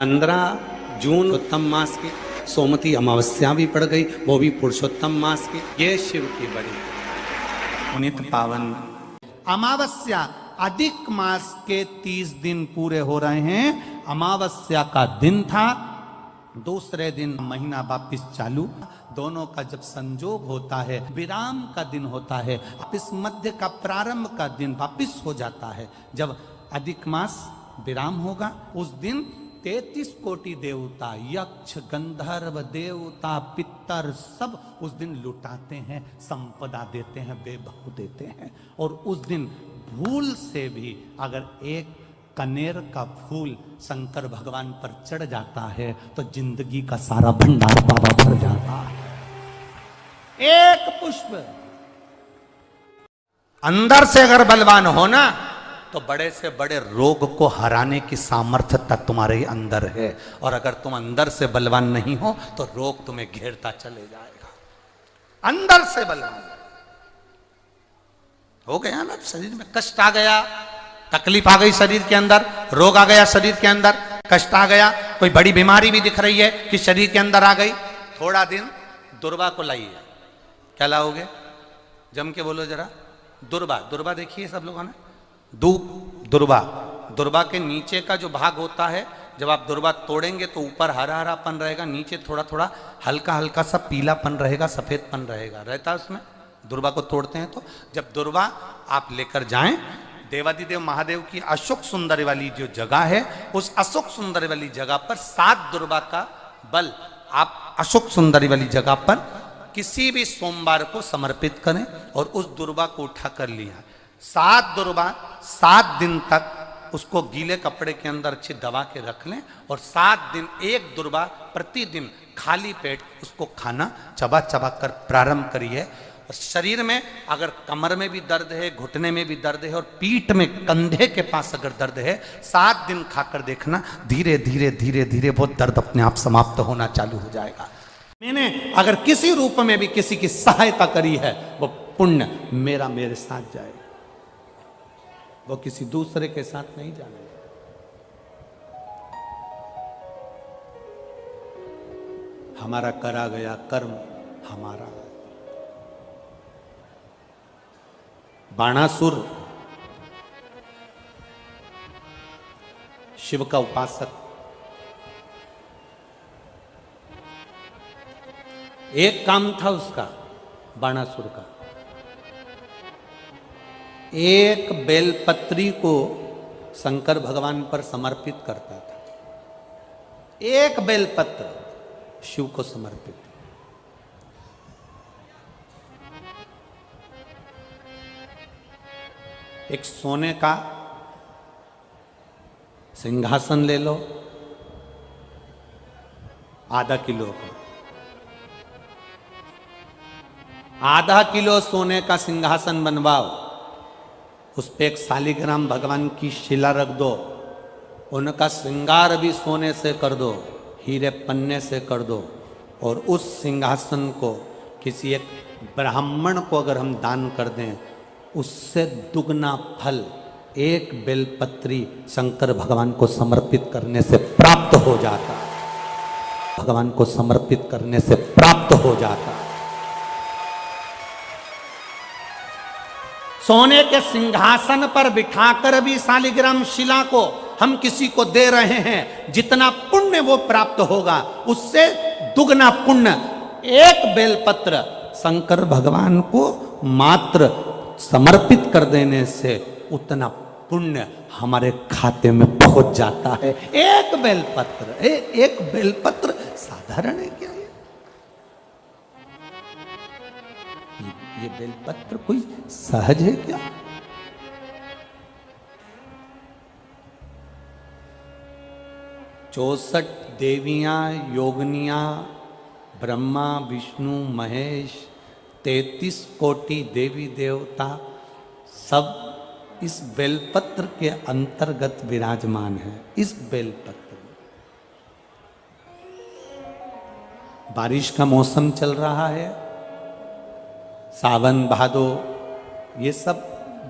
15 जून उत्तम मास की सोमती अमावस्या भी पड़ गई, वो भी पुरुषोत्तम मास की। ये शिव की बड़ी पुनीत पावन अमावस्या अधिक मास के 30 दिन पूरे हो रहे हैं। अमावस्या का दिन था, दूसरे दिन महीना वापिस चालू। दोनों का जब संजोग होता है, विराम का दिन होता है, वापिस मध्य का प्रारंभ का दिन वापिस हो जाता है। जब अधिक मास विराम होगा उस दिन 33 कोटि देवता, यक्ष, गंधर्व, देवता, पितर सब उस दिन लुटाते हैं, संपदा देते हैं, बेबहू देते हैं। और उस दिन भूल से भी अगर एक कनेर का फूल शंकर भगवान पर चढ़ जाता है तो जिंदगी का सारा भंडार बाबा भर जाता है। एक पुष्प अंदर से अगर बलवान हो ना तो बड़े से बड़े रोग को हराने की सामर्थ्यता तुम्हारे अंदर है। और अगर तुम अंदर से बलवान नहीं हो तो रोग तुम्हें घेरता चले जाएगा। अंदर से बलवान हो गया ना, शरीर में कष्ट आ गया, तकलीफ आ गई शरीर के अंदर, रोग आ गया शरीर के अंदर, कष्ट आ गया, कोई बड़ी बीमारी भी दिख रही है कि शरीर के अंदर आ गई, थोड़ा दिन दुर्वा को लाइए। क्या लाओगे? जम के बोलो जरा। दुर्वा, दुर्वा देखिए सब लोगों ने, दुर्वा, दुर्वा के नीचे का जो भाग होता है, जब आप दुर्वा तोड़ेंगे तो ऊपर हरा हरापन रहेगा, नीचे थोड़ा थोड़ा हल्का हल्का सा पीलापन रहेगा, सफेदपन रहेगा, रहता है उसमें। दुर्वा को तोड़ते हैं तो जब दुर्वा आप लेकर जाएं, देवादिदेव महादेव की अशोक सुंदरी वाली जो जगह है, उस अशोक सुंदरी वाली जगह पर 7 दुर्वा का बल आप अशोक सुंदरी वाली जगह पर किसी भी सोमवार को समर्पित करें और उस दुर्वा को उठा कर लिया। 7 दुर्वा 7 दिन तक उसको गीले कपड़े के अंदर अच्छी दबा के रख लें और 7 दिन एक दुर्वा प्रतिदिन खाली पेट उसको खाना चबा चबा कर प्रारंभ करिए। और शरीर में अगर कमर में भी दर्द है, घुटने में भी दर्द है और पीठ में कंधे के पास अगर दर्द है, 7 दिन खाकर देखना, धीरे धीरे धीरे धीरे वो दर्द अपने आप समाप्त होना चालू हो जाएगा। मैंने अगर किसी रूप में भी किसी की सहायता करी है, वो पुण्य मेरा मेरे साथ जाएगा, वो किसी दूसरे के साथ नहीं जाने। हमारा करा गया कर्म हमारा। बाणासुर शिव का उपासक, एक काम था उसका, बाणासुर का, एक बेलपत्री को शंकर भगवान पर समर्पित करता था। एक बेलपत्र शिव को समर्पित। एक सोने का सिंहासन ले लो, आधा किलो का, आधा किलो सोने का सिंहासन बनवाओ, उस पे एक शालिग्राम भगवान की शिला रख दो, उनका श्रृंगार भी सोने से कर दो, हीरे पन्ने से कर दो, और उस सिंहासन को किसी एक ब्राह्मण को अगर हम दान कर दें, उससे दुगना फल एक बेलपत्री शंकर भगवान को समर्पित करने से प्राप्त हो जाता, भगवान को समर्पित करने से प्राप्त हो जाता। सोने के सिंहासन पर बिठाकर भी शालिग्राम शिला को हम किसी को दे रहे हैं, जितना पुण्य वो प्राप्त होगा उससे दुगना पुण्य एक बेलपत्र शंकर भगवान को मात्र समर्पित कर देने से उतना पुण्य हमारे खाते में पहुंच जाता है। एक बेलपत्र, एक बेलपत्र साधारण है क्या? ये बेलपत्र कोई सहज है क्या? चौसठ देवियां, योगनियां, ब्रह्मा, विष्णु, महेश, 33 कोटि देवी देवता सब इस बेलपत्र के अंतर्गत विराजमान है। इस बेलपत्र में बारिश का मौसम चल रहा है, सावन भादो, ये सब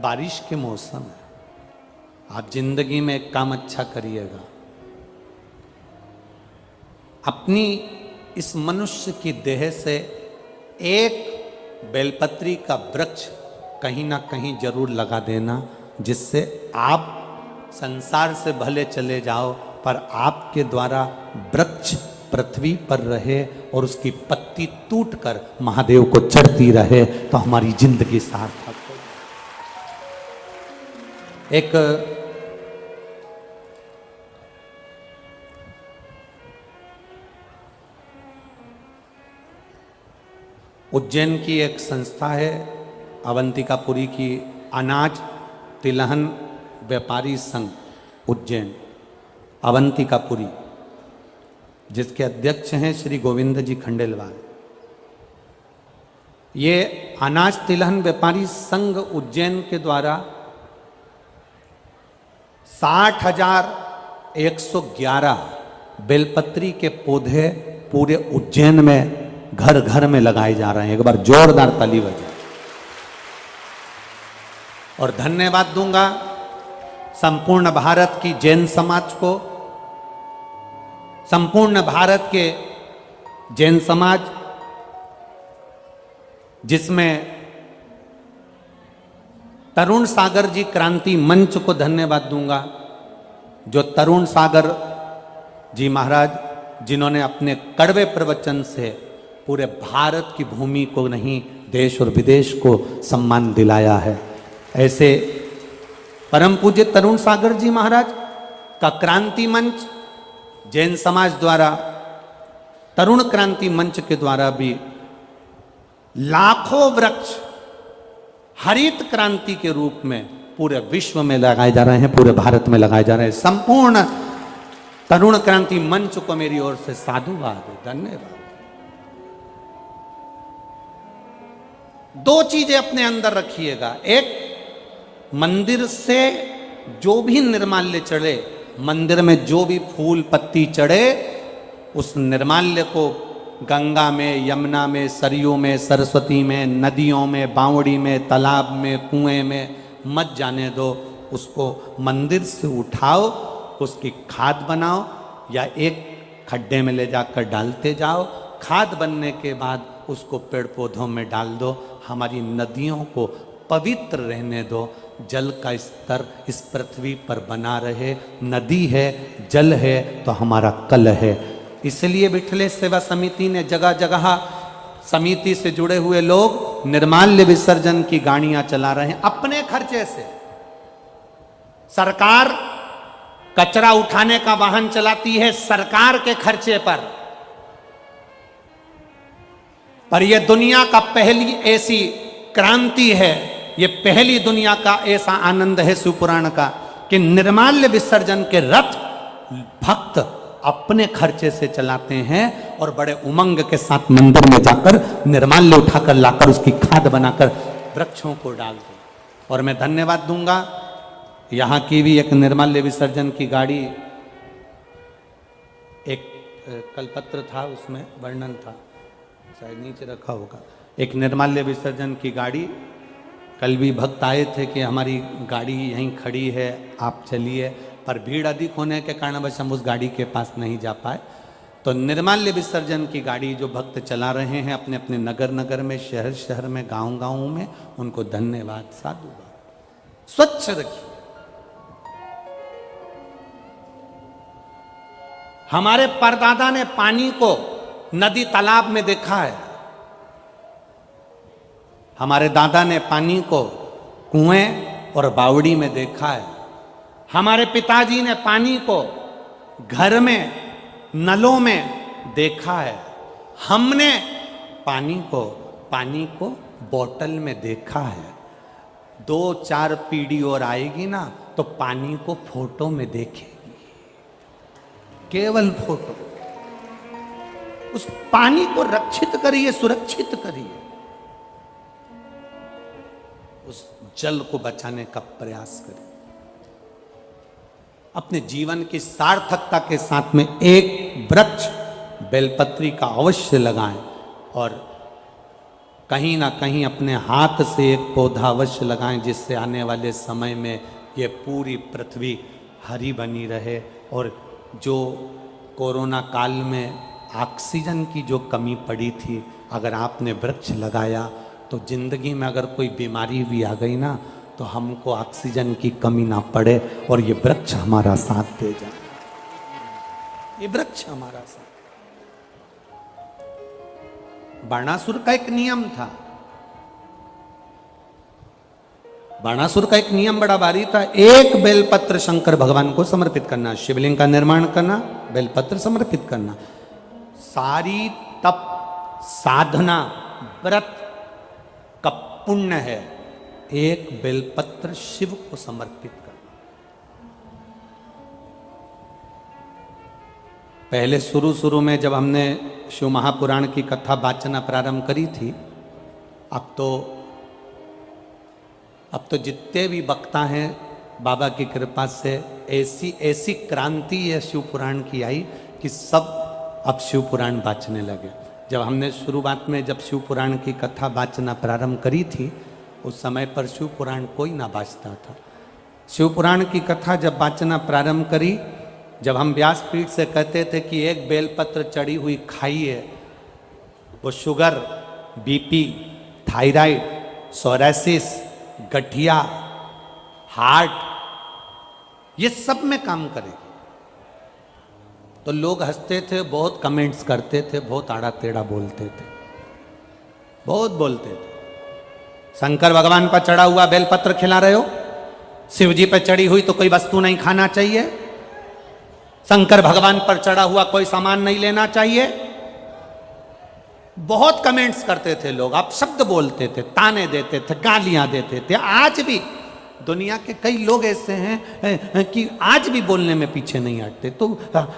बारिश के मौसम है। आप जिंदगी में एक काम अच्छा करिएगा, अपनी इस मनुष्य की देह से एक बेलपत्री का वृक्ष कहीं ना कहीं जरूर लगा देना, जिससे आप संसार से भले चले जाओ पर आपके द्वारा वृक्ष पृथ्वी पर रहे और उसकी पत्ती टूटकर महादेव को चढ़ती रहे, तो हमारी जिंदगी सार्थक हो। एक उज्जैन की एक संस्था है, अवंतिकापुरी की, अनाज तिलहन व्यापारी संघ उज्जैन अवंतिकापुरी, जिसके अध्यक्ष हैं श्री गोविंद जी खंडेलवाल। ये अनाज तिलहन व्यापारी संघ उज्जैन के द्वारा 60,111 बेलपत्री के पौधे पूरे उज्जैन में घर घर में लगाए जा रहे हैं। एक बार जोरदार ताली बजाए। और धन्यवाद दूंगा संपूर्ण भारत की जैन समाज को, संपूर्ण भारत के जैन समाज, जिसमें तरुण सागर जी क्रांति मंच को धन्यवाद दूंगा, जो तरुण सागर जी महाराज, जिन्होंने अपने कड़वे प्रवचन से पूरे भारत की भूमि को नहीं, देश और विदेश को सम्मान दिलाया है। ऐसे परम पूज्य तरुण सागर जी महाराज का क्रांति मंच जैन समाज द्वारा, तरुण क्रांति मंच के द्वारा भी लाखों वृक्ष हरित क्रांति के रूप में पूरे विश्व में लगाए जा रहे हैं, पूरे भारत में लगाए जा रहे हैं। संपूर्ण तरुण क्रांति मंच को मेरी ओर से साधुवाद, धन्यवाद। दो चीजें अपने अंदर रखिएगा। एक, मंदिर से जो भी निर्माल्य चढ़े, मंदिर में जो भी फूल पत्ती चढ़े, उस निर्माल्य को गंगा में, यमुना में, सरयू में, सरस्वती में, नदियों में, बावड़ी में, तालाब में, कुएं में मत जाने दो। उसको मंदिर से उठाओ, उसकी खाद बनाओ या एक खड्डे में ले जाकर डालते जाओ। खाद बनने के बाद उसको पेड़ पौधों में डाल दो। हमारी नदियों को पवित्र रहने दो। जल का स्तर इस पृथ्वी पर बना रहे। नदी है, जल है तो हमारा कल है। इसलिए विठले सेवा समिति ने जगह जगह, समिति से जुड़े हुए लोग निर्माल्य विसर्जन की गाड़ियां चला रहे हैं अपने खर्चे से। सरकार कचरा उठाने का वाहन चलाती है सरकार के खर्चे पर यह दुनिया का पहली ऐसी क्रांति है, ये पहली दुनिया का ऐसा आनंद है शिवपुराण का कि निर्माल्य विसर्जन के रथ भक्त अपने खर्चे से चलाते हैं और बड़े उमंग के साथ मंदिर में जाकर निर्माल्य उठाकर लाकर उसकी खाद बनाकर वृक्षों को डाल दो। और मैं धन्यवाद दूंगा, यहाँ की भी एक निर्माल्य विसर्जन की गाड़ी, एक कलपत्र था उसमें वर्णन था, शायद नीचे रखा होगा, एक निर्माल्य विसर्जन की गाड़ी। कल भी भक्त आए थे कि हमारी गाड़ी यहीं खड़ी है, आप चलिए, पर भीड़ अधिक होने के कारणवश हम उस गाड़ी के पास नहीं जा पाए। तो निर्माल्य विसर्जन की गाड़ी जो भक्त चला रहे हैं अपने अपने नगर नगर में, शहर शहर में, गांव गांव में, उनको धन्यवाद, साधुवाद। स्वच्छ रखिए। हमारे परदादा ने पानी को नदी तालाब में देखा है। हमारे दादा ने पानी को कुएं और बावड़ी में देखा है। हमारे पिताजी ने पानी को घर में, नलों में देखा है। हमने पानी को बोतल में देखा है। 2-4 पीढ़ी और आएगी ना तो पानी को फोटो में देखेगी, केवल फोटो। उस पानी को रक्षित करिए, सुरक्षित करिए, उस जल को बचाने का प्रयास करिए। अपने जीवन की सार्थकता के साथ में एक वृक्ष बेलपत्री का अवश्य लगाएं और कहीं ना कहीं अपने हाथ से एक पौधा अवश्य लगाएं, जिससे आने वाले समय में ये पूरी पृथ्वी हरी बनी रहे। और जो कोरोना काल में ऑक्सीजन की जो कमी पड़ी थी, अगर आपने वृक्ष लगाया तो जिंदगी में अगर कोई बीमारी भी आ गई ना, तो हमको ऑक्सीजन की कमी ना पड़े और ये वृक्ष हमारा साथ दे जाए। ये वृक्ष हमारा साथ। बाणासुर का एक नियम था। बाणासुर का एक नियम बड़ा भारी था। एक बेलपत्र शंकर भगवान को समर्पित करना, शिवलिंग का निर्माण करना, बेलपत्र समर्पित करना। सारी तप साधना व्रत का पुण्य है एक बेलपत्र शिव को समर्पित करना। पहले शुरू में जब हमने शिव महापुराण की कथा वाचना प्रारंभ करी थी, अब तो जितने भी वक्ता हैं बाबा की कृपा से ऐसी क्रांति है शिव पुराण की आई कि सब अब शिव पुराण वाचने लगे। जब हमने शुरुआत में जब शिव पुराण की कथा वाचना प्रारंभ करी थी, उस समय पर शिव पुराण कोई ना वाचता था। शिव पुराण की कथा जब वाचना प्रारंभ करी, जब हम व्यासपीठ से कहते थे कि एक बेलपत्र चढ़ी हुई खाइए, वो शुगर, बीपी, थायराइड, सोरासिस, गठिया, हार्ट, ये सब में काम करेगी। तो लोग हंसते थे, बहुत कमेंट्स करते थे, बहुत आड़ा टेढ़ा बोलते थे, बहुत बोलते थे। शंकर भगवान पर चढ़ा हुआ बेलपत्र खिला रहे हो, शिव जी पर चढ़ी हुई तो कोई वस्तु नहीं खाना चाहिए, शंकर भगवान पर चढ़ा हुआ कोई सामान नहीं लेना चाहिए। बहुत कमेंट्स करते थे लोग, आप शब्द बोलते थे, ताने देते थे, गालियां देते थे। आज भी दुनिया के कई लोग ऐसे हैं कि आज भी बोलने में पीछे नहीं हटते। तो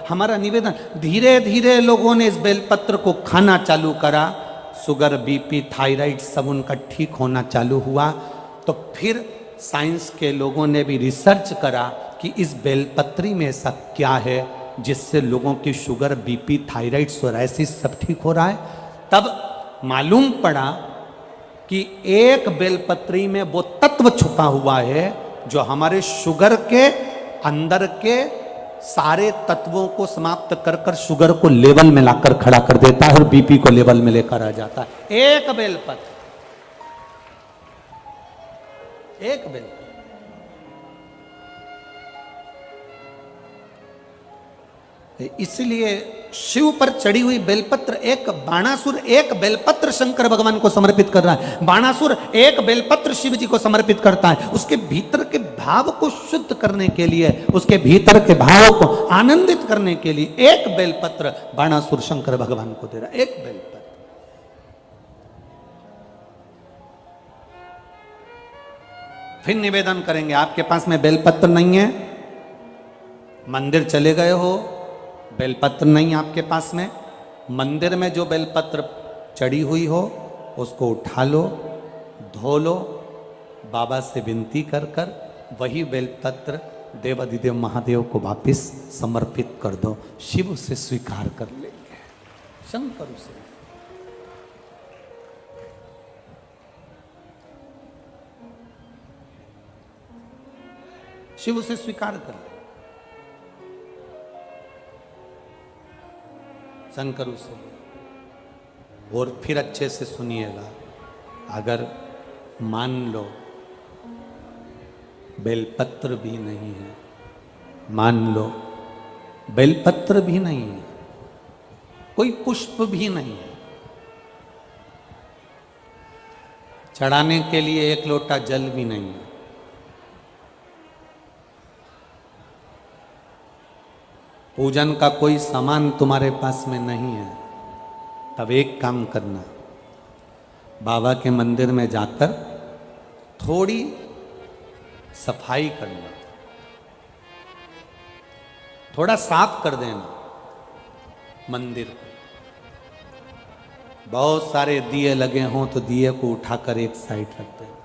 हमारा निवेदन, धीरे धीरे लोगों ने इस बेलपत्र को खाना चालू करा, शुगर, बीपी, थायराइड सब उनका ठीक होना चालू हुआ। तो फिर साइंस के लोगों ने भी रिसर्च करा कि इस बेलपत्री में ऐसा क्या है जिससे लोगों की शुगर, बीपी, थायराइड, सोराइसिस सब ठीक हो रहा है। तब मालूम पड़ा कि एक बेलपत्री में वो तत्व छुपा हुआ है जो हमारे शुगर के अंदर के सारे तत्वों को समाप्त कर कर शुगर को लेवल में लाकर खड़ा कर देता है और बीपी को लेवल में लेकर आ जाता है। एक बेलपत्र, एक बेलपत्र। इसलिए शिव पर चढ़ी हुई बेलपत्र, एक बाणासुर एक बेलपत्र शंकर भगवान को समर्पित कर रहा है, बाणासुर एक बेलपत्र शिव जी को समर्पित करता है। उसके भीतर के भाव को शुद्ध करने के लिए, उसके भीतर के भाव को आनंदित करने के लिए एक बेलपत्र बाणासुर शंकर भगवान को दे रहा है। एक बेलपत्र। फिर निवेदन करेंगे, आपके पास में बेलपत्र नहीं है, मंदिर चले गए हो, बेलपत्र नहीं आपके पास में, मंदिर में जो बेलपत्र चढ़ी हुई हो उसको उठा लो, धो लो, बाबा से विनती कर कर वही बेलपत्र देवाधिदेव महादेव को वापस समर्पित कर दो। शिव उसे स्वीकार कर लेंगे, शंकर उसे। शिव उसे स्वीकार कर ले, शंकर उसे। और फिर अच्छे से सुनिएगा, अगर मान लो बेलपत्र भी नहीं है, मान लो बेलपत्र भी नहीं है, कोई पुष्प भी नहीं है, चढ़ाने के लिए एक लोटा जल भी नहीं है, पूजन का कोई सामान तुम्हारे पास में नहीं है, तब एक काम करना, बाबा के मंदिर में जाकर थोड़ी सफाई करना, थोड़ा साफ कर देना मंदिर को। बहुत सारे दिए लगे हों तो दिए को उठाकर एक साइड रख देना।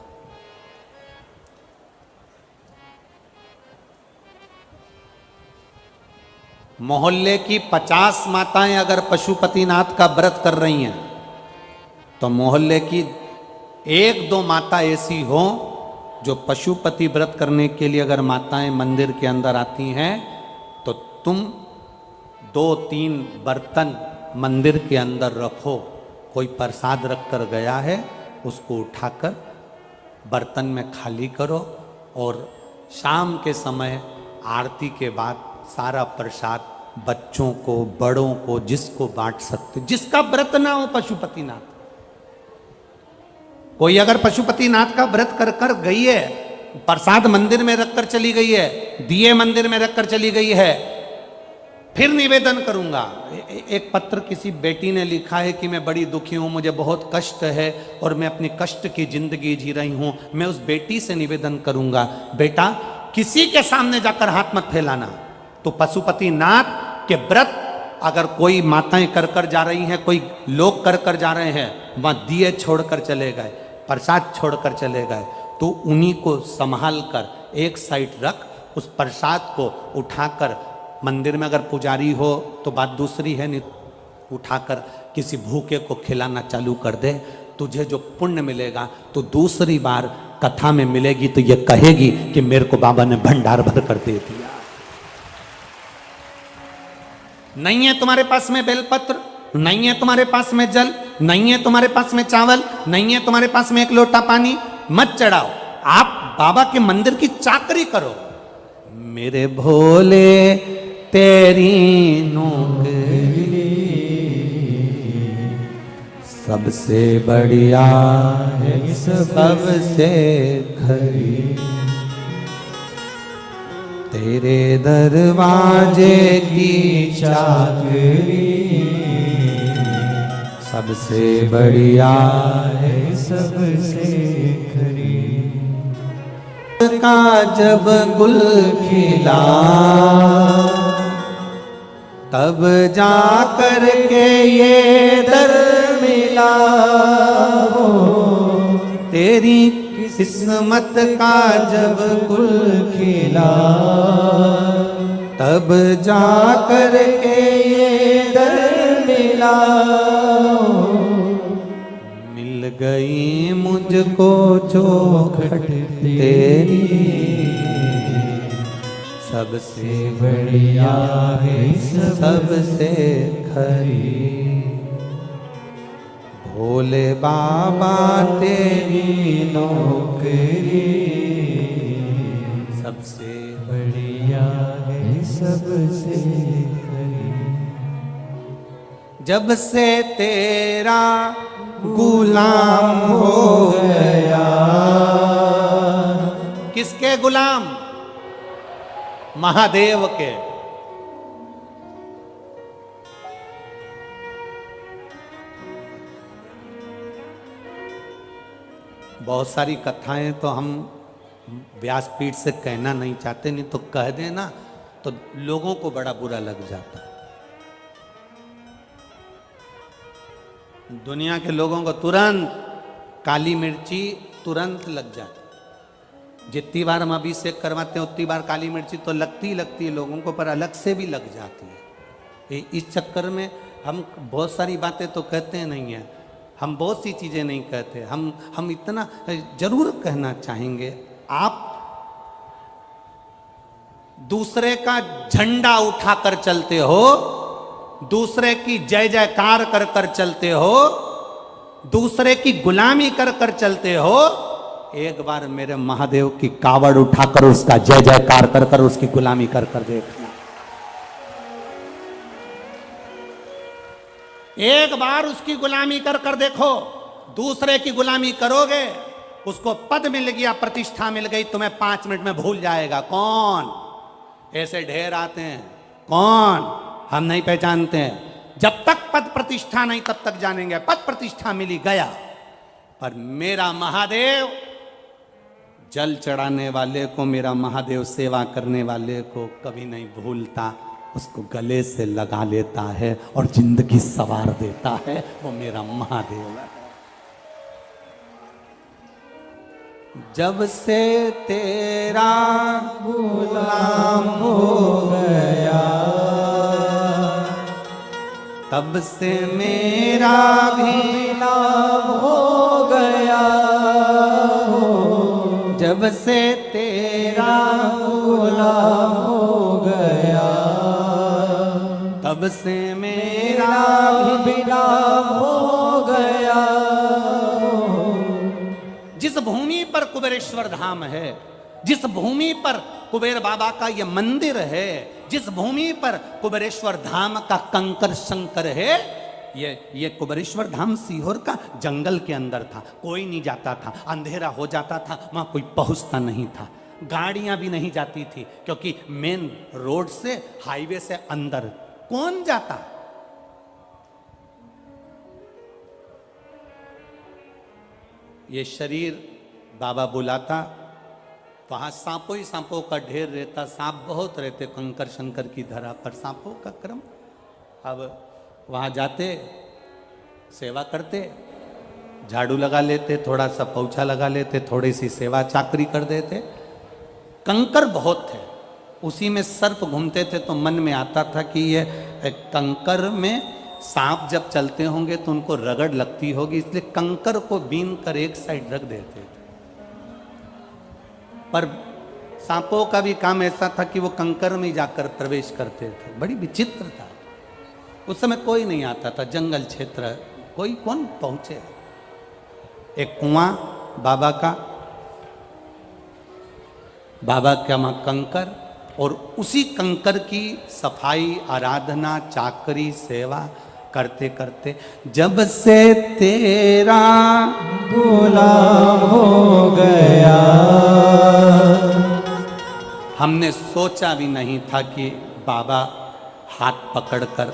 मोहल्ले की 50 माताएं अगर पशुपतिनाथ का व्रत कर रही हैं, तो मोहल्ले की 1-2 माता ऐसी हो जो पशुपति व्रत करने के लिए अगर माताएं मंदिर के अंदर आती हैं, तो तुम 2-3 बर्तन मंदिर के अंदर रखो। कोई प्रसाद रख कर गया है उसको उठाकर बर्तन में खाली करो और शाम के समय आरती के बाद सारा प्रसाद बच्चों को, बड़ों को, जिसको बांट सकते, जिसका व्रत ना हो पशुपतिनाथ। कोई अगर पशुपतिनाथ का व्रत कर कर गई है, प्रसाद मंदिर में रखकर चली गई है, दिए मंदिर में रखकर चली गई है, फिर निवेदन करूंगा। एक पत्र किसी बेटी ने लिखा है कि मैं बड़ी दुखी हूं, मुझे बहुत कष्ट है और मैं अपनी कष्ट की जिंदगी जी रही हूं। मैं उस बेटी से निवेदन करूंगा, बेटा किसी के सामने जाकर हाथ मत फैलाना। तो पशुपतिनाथ के व्रत अगर कोई माताएं कर कर जा रही हैं, कोई लोग कर कर जा रहे हैं, वहां दिए छोड़कर चले गए, प्रसाद छोड़कर चले गए, तो उन्हीं को संभाल कर एक साइड रख, उस प्रसाद को उठाकर मंदिर में अगर पुजारी हो तो बात दूसरी है, नहीं उठाकर किसी भूखे को खिलाना चालू कर दे। तुझे जो पुण्य मिलेगा तो दूसरी बार कथा में मिलेगी तो ये कहेगी कि मेरे को बाबा ने भंडार भर कर दे दिया। नहीं है तुम्हारे पास में बेलपत्र, नहीं है तुम्हारे पास में जल, नहीं है तुम्हारे पास में चावल, नहीं है तुम्हारे पास में एक लोटा पानी, मत चढ़ाओ। आप बाबा के मंदिर की चाकरी करो। मेरे भोले तेरी नौकरी सबसे बढ़िया है, सबसे खरी, तेरे दरवाजे की चाकरी सबसे बढ़िया है, सबसे खरी। का जब गुल खिला तब जा कर के ये दर मिला हो, तेरी किस्मत का जब गुल खिला तब जा कर के ये दर मिला हो। मिल गई मुझको चौखट तेरी सबसे बढ़िया है, सबसे खरी, भोले बाबा तेरी नौकरी सबसे बढ़िया है, सबसे खरी। जब से तेरा गुलाम हो गया, किसके गुलाम? महादेव के। बहुत सारी कथाएं तो हम व्यासपीठ से कहना नहीं चाहते, नहीं तो कह देना तो लोगों को बड़ा बुरा लग जाता। दुनिया के लोगों को तुरंत काली मिर्ची तुरंत लग जाती। जितनी बार हम अभिषेक करवाते हैं उतनी बार काली मिर्ची तो लगती ही लगती है लोगों को, पर अलग से भी लग जाती है। इस चक्कर में हम बहुत सारी बातें तो कहते नहीं हैं, हम बहुत सी चीज़ें नहीं कहते। हम इतना जरूर कहना चाहेंगे, आप दूसरे का झंडा उठाकर चलते हो, दूसरे की जय जयकार कर कर चलते हो, दूसरे की गुलामी कर कर चलते हो। एक बार मेरे महादेव की कावड़ उठाकर उसका जय जयकार कर कर उसकी गुलामी कर कर देखना। एक बार उसकी गुलामी कर कर देखो। दूसरे की गुलामी करोगे, उसको पद मिल गया, प्रतिष्ठा मिल गई, तुम्हें 5 मिनट में भूल जाएगा। कौन? ऐसे ढेर आते हैं, कौन? हम नहीं पहचानते हैं। जब तक पद प्रतिष्ठा नहीं तब तक जानेंगे। पद प्रतिष्ठा मिली गया, पर मेरा महादेव जल चढ़ाने वाले को, मेरा महादेव सेवा करने वाले को कभी नहीं भूलता, उसको गले से लगा लेता है और जिंदगी सवार देता है। वो मेरा महादेव है। जब से तेरा गुलाम हो गया, तब से मेरा भी नाम हो गया हो। जब से तेरा गुलाम हो गया, तब तब से मेरा भी नाम हो गया। जिस भूमि पर कुबेरेश्वर धाम है, जिस भूमि पर कुबेर बाबा का यह मंदिर है, जिस भूमि पर कुबेरेश्वर धाम का कंकर शंकर है, ये कुबेरेश्वर धाम सीहोर का जंगल के अंदर था। कोई नहीं जाता था, अंधेरा हो जाता था, वहां कोई पहुंचता नहीं था, गाड़ियां भी नहीं जाती थी, क्योंकि मेन रोड से, हाईवे से अंदर कौन जाता। ये शरीर बाबा बुलाता, वहां सांपों ही सांपों का ढेर रहता, सांप बहुत रहते कंकर शंकर की धरा पर, सांपों का क्रम। अब वहां जाते, सेवा करते, झाड़ू लगा लेते, थोड़ा सा पोछा लगा लेते, थोड़ी सी सेवा चाकरी कर देते। कंकर बहुत थे, उसी में सर्प घूमते थे, तो मन में आता था कि ये कंकर में सांप जब चलते होंगे तो उनको रगड़ लगती होगी, इसलिए कंकर को बीन कर एक साइड रख देते थे। पर सांपों का भी काम ऐसा था कि वो कंकर में जाकर प्रवेश करते थे। बड़ी विचित्र था। उस समय कोई नहीं आता था, जंगल क्षेत्र, कोई कौन पहुंचे। एक कुआं बाबा का वहां कंकर, और उसी कंकर की सफाई, आराधना, चाकरी, सेवा करते करते जब से तेरा गुलाम हो गया। हमने सोचा भी नहीं था कि बाबा हाथ पकड़कर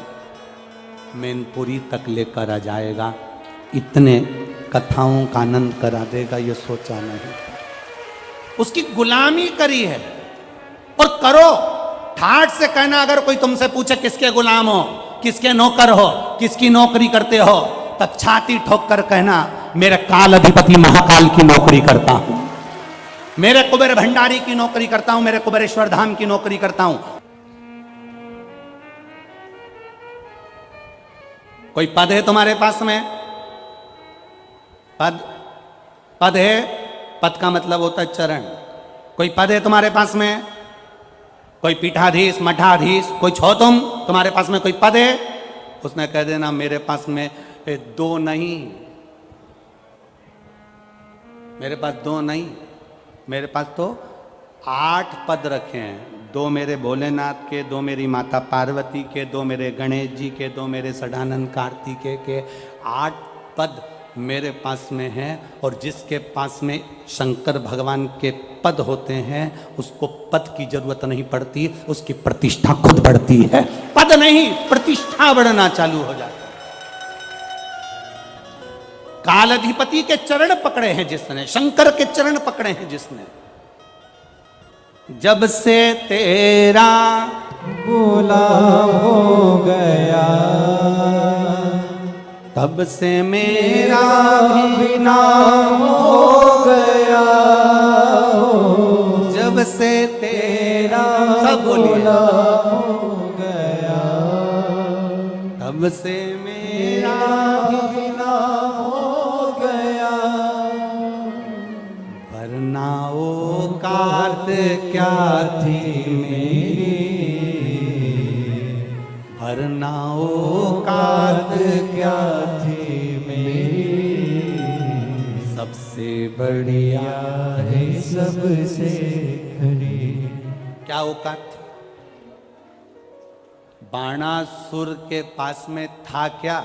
मैनपुरी तक लेकर आ जाएगा, इतने कथाओं का आनंद करा देगा, ये सोचा नहीं। उसकी गुलामी करी है, और करो। ठाठ से कहना, अगर कोई तुमसे पूछे किसके गुलाम हो, किसके नौकर हो, किसकी नौकरी करते हो, तब छाती ठोक कर कहना, मेरे काल अधिपति महाकाल की नौकरी करता हूं, मेरे कुबेर भंडारी की नौकरी करता हूं, मेरे कुबेरेश्वर धाम की नौकरी करता हूं। कोई पद है तुम्हारे पास में? पद है, पद का मतलब होता है चरण। कोई पद है तुम्हारे पास में? कोई पीठाधीश, मठाधीश, कोई छो तुम, तुम्हारे पास में कोई पद है? उसने कह देना मेरे पास में 2 नहीं, मेरे पास 2 नहीं, मेरे पास तो 8 पद रखे हैं। 2 मेरे भोलेनाथ के, 2 मेरी माता पार्वती के, 2 मेरे गणेश जी के, 2 मेरे सदानंद कार्तिकेय के, 8 पद मेरे पास में है। और जिसके पास में शंकर भगवान के पद होते हैं, उसको पद की जरूरत नहीं पड़ती, उसकी प्रतिष्ठा खुद बढ़ती है। पद नहीं, प्रतिष्ठा बढ़ना चालू हो जाती। कालाधिपति के चरण पकड़े हैं जिसने, शंकर के चरण पकड़े हैं जिसने। जब से तेरा गुलाम हो गया, तब से मेरा भी नाम हो गया। जब से तेरा, सब बोलिए, हो गया, तब से मेरा भी नाम हो गया। वरना औकात क्या थी मेरी, वरना औकात क्या थी मेरी, सबसे बढ़िया है सबसे खड़ी। क्या औकात थी? बाणासुर के पास में था क्या?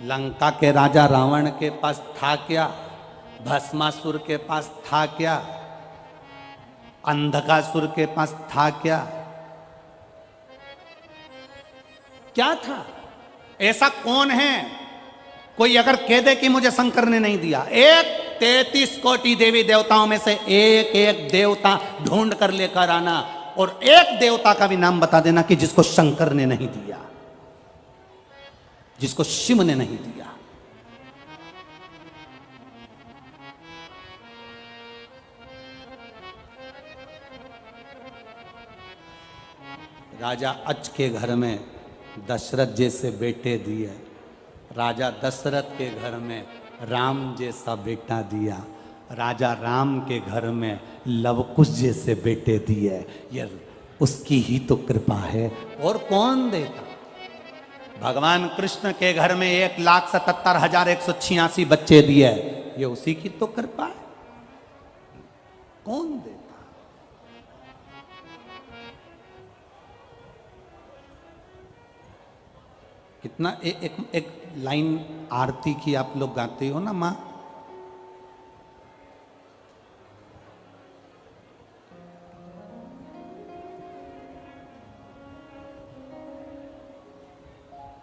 लंका के राजा रावण के पास था क्या? भस्मासुर के पास था क्या? अंधकासुर के पास था क्या? क्या था? ऐसा कौन है? कोई अगर कह दे कि मुझे शंकर ने नहीं दिया, एक 33 कोटि देवी देवताओं में से एक एक देवता ढूंढ कर लेकर आना, और एक देवता का भी नाम बता देना कि जिसको शंकर ने नहीं दिया, जिसको शिव ने नहीं दिया। राजा अच के घर में दशरथ जैसे बेटे दिए, राजा दशरथ के घर में राम जैसा बेटा दिया, राजा राम के घर में लवकुश जैसे बेटे दिए। ये उसकी ही तो कृपा है, और कौन देता? भगवान कृष्ण के घर में 1,77,186 बच्चे दिए, ये उसी की तो कृपा है। कौन देता? कितना एक लाइन आरती की आप लोग गाते हो ना मां,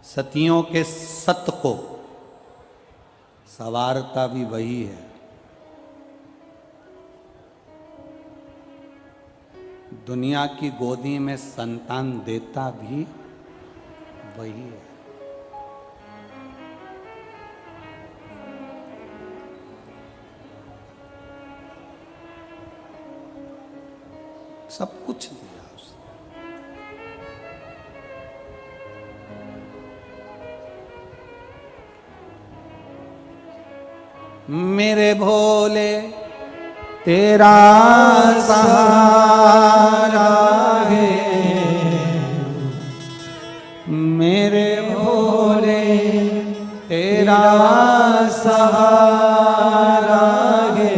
सतियों के सत को सवारता भी वही है, दुनिया की गोदी में संतान देता भी वही है। सब कुछ दिया उसने। मेरे भोले तेरा सहारा है, मेरे भोले तेरा सहारा है,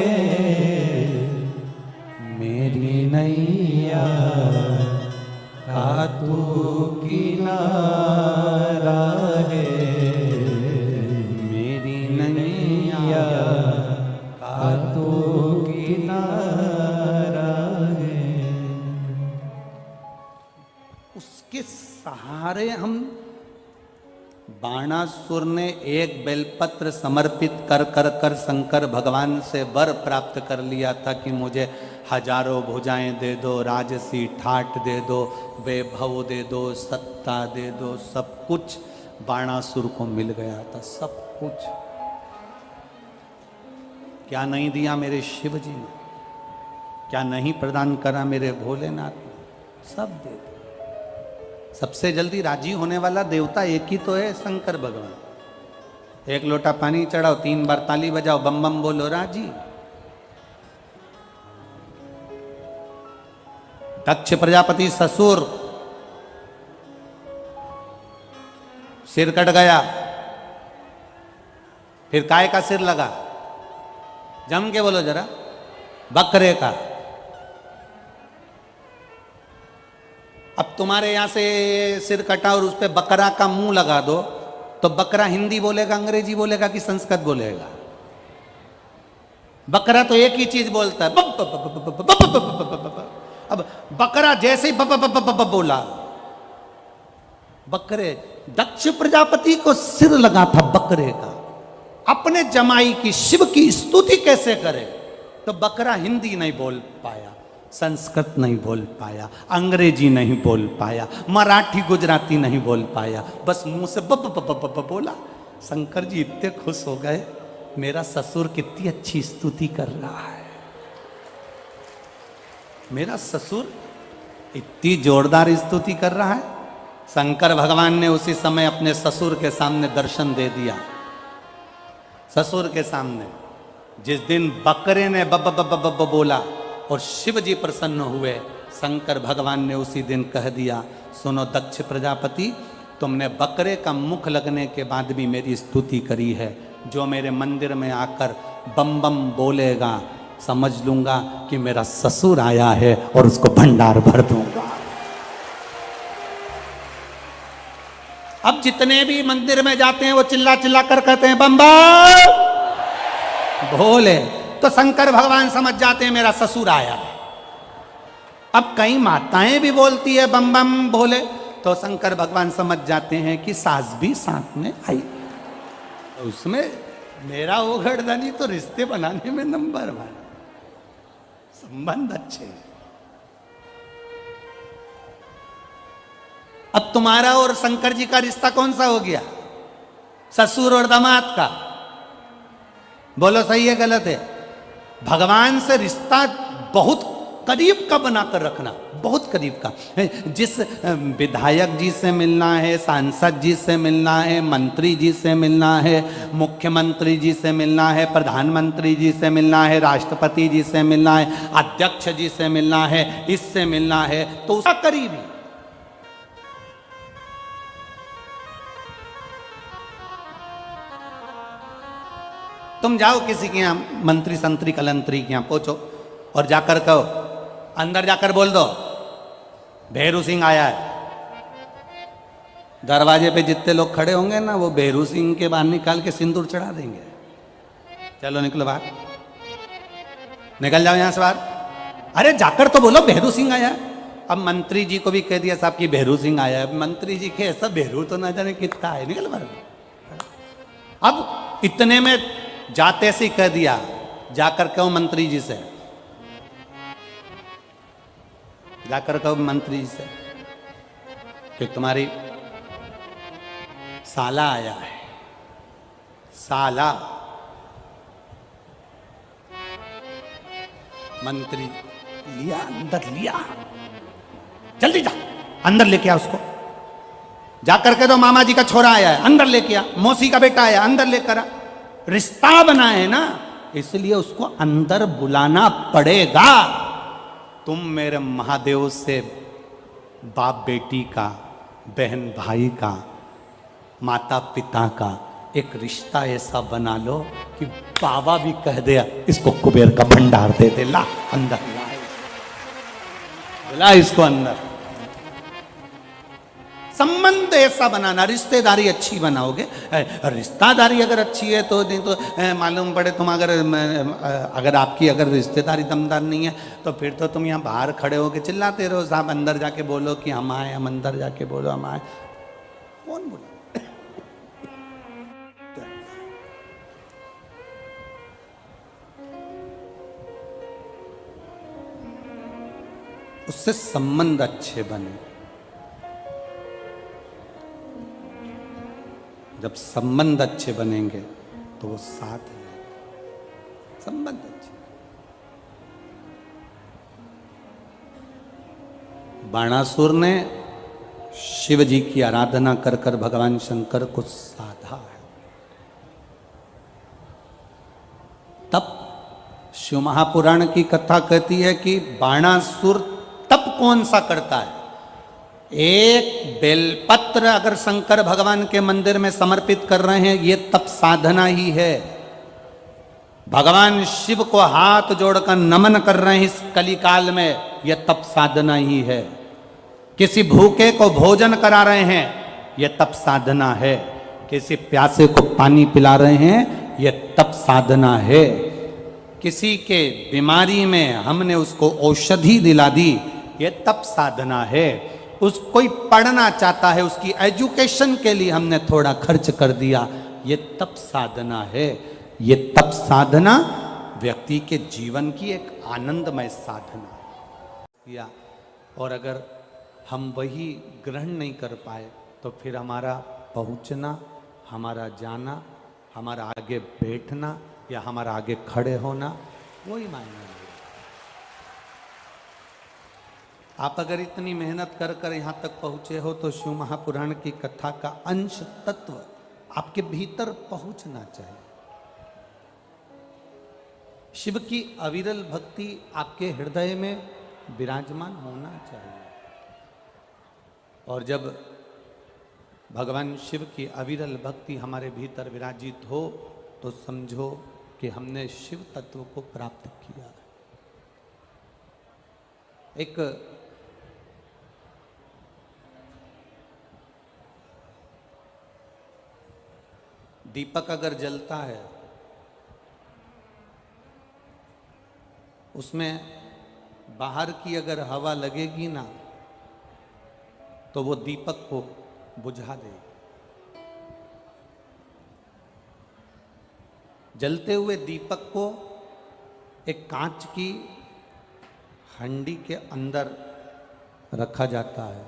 मेरी नैया का तू किनारा है, मेरी नैया का तू किनारा है। उसके सहारे हम, बाणासुर ने एक बेलपत्र समर्पित कर कर कर शंकर भगवान से वर प्राप्त कर लिया था कि मुझे हजारों भुजाएं दे दो, राजसी ठाट दे दो, वैभव दे दो, सत्ता दे दो। सब कुछ बाणासुर को मिल गया था, सब कुछ। क्या नहीं दिया मेरे शिव जी ने, क्या नहीं प्रदान करा मेरे भोलेनाथ ने, सब दे दिया। सबसे जल्दी राजी होने वाला देवता एक ही तो है, शंकर भगवान। एक लोटा पानी चढ़ाओ, 3 बार ताली बजाओ, बम बम बोलो, राजी। दक्ष प्रजापति ससुर, सिर कट गया, फिर काय का सिर लगा? जम के बोलो जरा, बकरे का। अब तुम्हारे यहां से सिर कटा और उस पे बकरा का मुंह लगा दो, तो बकरा हिंदी बोलेगा, अंग्रेजी बोलेगा कि संस्कृत बोलेगा? बकरा तो एक ही चीज बोलता है, अब बकरा जैसे ही बोला, बकरे, दक्ष प्रजापति को सिर लगा था बकरे का। अपने जमाई की, शिव की स्तुति कैसे करे? तो बकरा हिंदी नहीं बोल पाया, संस्कृत नहीं बोल पाया, अंग्रेजी नहीं बोल पाया, मराठी गुजराती नहीं बोल पाया, बस मुंह से बोला। शंकर जी इतने खुश हो गए, मेरा ससुर कितनी अच्छी स्तुति कर रहा है, मेरा ससुर इतनी जोरदार स्तुति कर रहा है। शंकर भगवान ने उसी समय अपने ससुर के सामने दर्शन दे दिया। ससुर के सामने जिस दिन बकरे ने बब बोला और शिव जी प्रसन्न हुए, शंकर भगवान ने उसी दिन कह दिया, सुनो दक्ष प्रजापति, तुमने बकरे का मुख लगने के बाद भी मेरी स्तुति करी है, जो मेरे मंदिर में आकर बम बम बोलेगा, समझ लूंगा कि मेरा ससुर आया है और उसको भंडार भर दूंगा। अब जितने भी मंदिर में जाते हैं वो चिल्ला चिल्ला कर कहते हैं बम बम भोले, तो शंकर भगवान समझ जाते हैं मेरा ससुर आया है। अब कई माताएं भी बोलती है बम बम भोले, तो शंकर भगवान समझ जाते हैं कि सास भी साथ में आई। उसमें मेरा वो गर्दनी तो रिश्ते बनाने में नंबर 1, संबंध अच्छे। अब तुम्हारा और शंकर जी का रिश्ता कौन सा हो गया? ससुर और दामाद का। बोलो सही है गलत है? भगवान से रिश्ता बहुत करीब का बनाकर रखना, बहुत करीब का। जिस विधायक जी से मिलना है, सांसद जी से मिलना है, मंत्री जी से मिलना है, मुख्यमंत्री जी से मिलना है, प्रधानमंत्री जी से मिलना है, राष्ट्रपति जी से मिलना है, अध्यक्ष जी से मिलना है, इससे मिलना है, तो उसका करीबी। तुम जाओ किसी के यहाँ मंत्री संतरी कलंतरी के यहाँ पहुंचो और जाकर कहो, अंदर जाकर बोल दो भैरू सिंह आया है। दरवाजे पे जितने लोग खड़े होंगे ना, वो भैरू सिंह के बाहर निकाल के सिंदूर चढ़ा देंगे। चलो निकलो बाहर, निकल जाओ यहां से बाहर। अरे जाकर तो बोलो भैरू सिंह आया है। अब मंत्री जी को भी कह दिया साहब कि भैरू सिंह आया है। मंत्री जी के ऐसा भैरू तो ना जाने कितना है, निकल बाहर। अब इतने में जाते से कह दिया, जाकर कहो मंत्री जी से, जाकर कहो मंत्री जी से कि तुम्हारी साला आया है। साला मंत्री लिया, अंदर लिया, जल्दी जा अंदर लेके आ उसको। जाकर के दो मामा जी का छोरा आया है, अंदर लेके आ। मौसी का बेटा आया, अंदर लेकर आ। रिश्ता बना है ना, इसलिए उसको अंदर बुलाना पड़ेगा। तुम मेरे महादेव से बाप बेटी का, बहन भाई का, माता पिता का एक रिश्ता ऐसा बना लो कि बाबा भी कह दे इसको कुबेर का भंडार दे दे, ला अंदर, ला इसको अंदर। संबंध ऐसा बनाना, रिश्तेदारी अच्छी बनाओगे। रिश्तेदारी अगर अच्छी है तो नहीं तो मालूम पड़े तुम अगर आपकी अगर रिश्तेदारी दमदार नहीं है तो फिर तो तुम यहाँ बाहर खड़े होके चिल्लाते रहो, साहब अंदर जाके बोलो कि हम आए, हम अंदर जाके बोलो हम आए। कौन बोला? उससे संबंध अच्छे बने। जब संबंध अच्छे बनेंगे तो वो साथ है। संबंध अच्छे। बाणासुर ने शिव जी की आराधना कर कर भगवान शंकर को साधा है। तब शिव महापुराण की कथा कहती है कि बाणासुर तप कौन सा करता है। एक बेलपत्र अगर शंकर भगवान के मंदिर में समर्पित कर रहे हैं, ये तप साधना ही है। भगवान शिव को हाथ जोड़कर नमन कर रहे हैं इस कलिकाल में, यह तप साधना ही है। किसी भूखे को भोजन करा रहे हैं, यह तप साधना है। किसी प्यासे को पानी पिला रहे हैं, यह तप साधना है। किसी के बीमारी में हमने उसको औषधि दिला दी, यह तप साधना है। कोई पढ़ना चाहता है, उसकी एजुकेशन के लिए हमने थोड़ा खर्च कर दिया, ये तप साधना है। ये तप साधना व्यक्ति के जीवन की एक आनंदमय साधना किया। और अगर हम वही ग्रहण नहीं कर पाए तो फिर हमारा पहुंचना, हमारा जाना, हमारा आगे बैठना या हमारा आगे खड़े होना वही मायने है। आप अगर इतनी मेहनत कर कर यहाँ तक पहुँचे हो तो शिव महापुराण की कथा का अंश तत्व आपके भीतर पहुँचना चाहिए। शिव की अविरल भक्ति आपके हृदय में विराजमान होना चाहिए। और जब भगवान शिव की अविरल भक्ति हमारे भीतर विराजित हो तो समझो कि हमने शिव तत्व को प्राप्त किया। एक दीपक अगर जलता है, उसमें बाहर की अगर हवा लगेगी ना तो वो दीपक को बुझा देगी। जलते हुए दीपक को एक कांच की हंडी के अंदर रखा जाता है।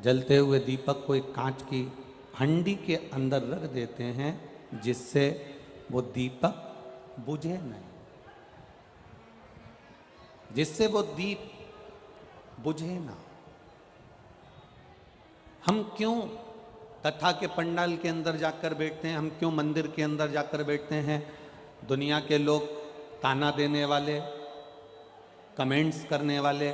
जलते हुए दीपक को एक कांच की हंडी के अंदर रख देते हैं जिससे वो दीपक बुझे नहीं, जिससे वो दीप बुझे ना। हम क्यों कथा के पंडाल के अंदर जाकर बैठते हैं, हम क्यों मंदिर के अंदर जाकर बैठते हैं? दुनिया के लोग ताना देने वाले, कमेंट्स करने वाले,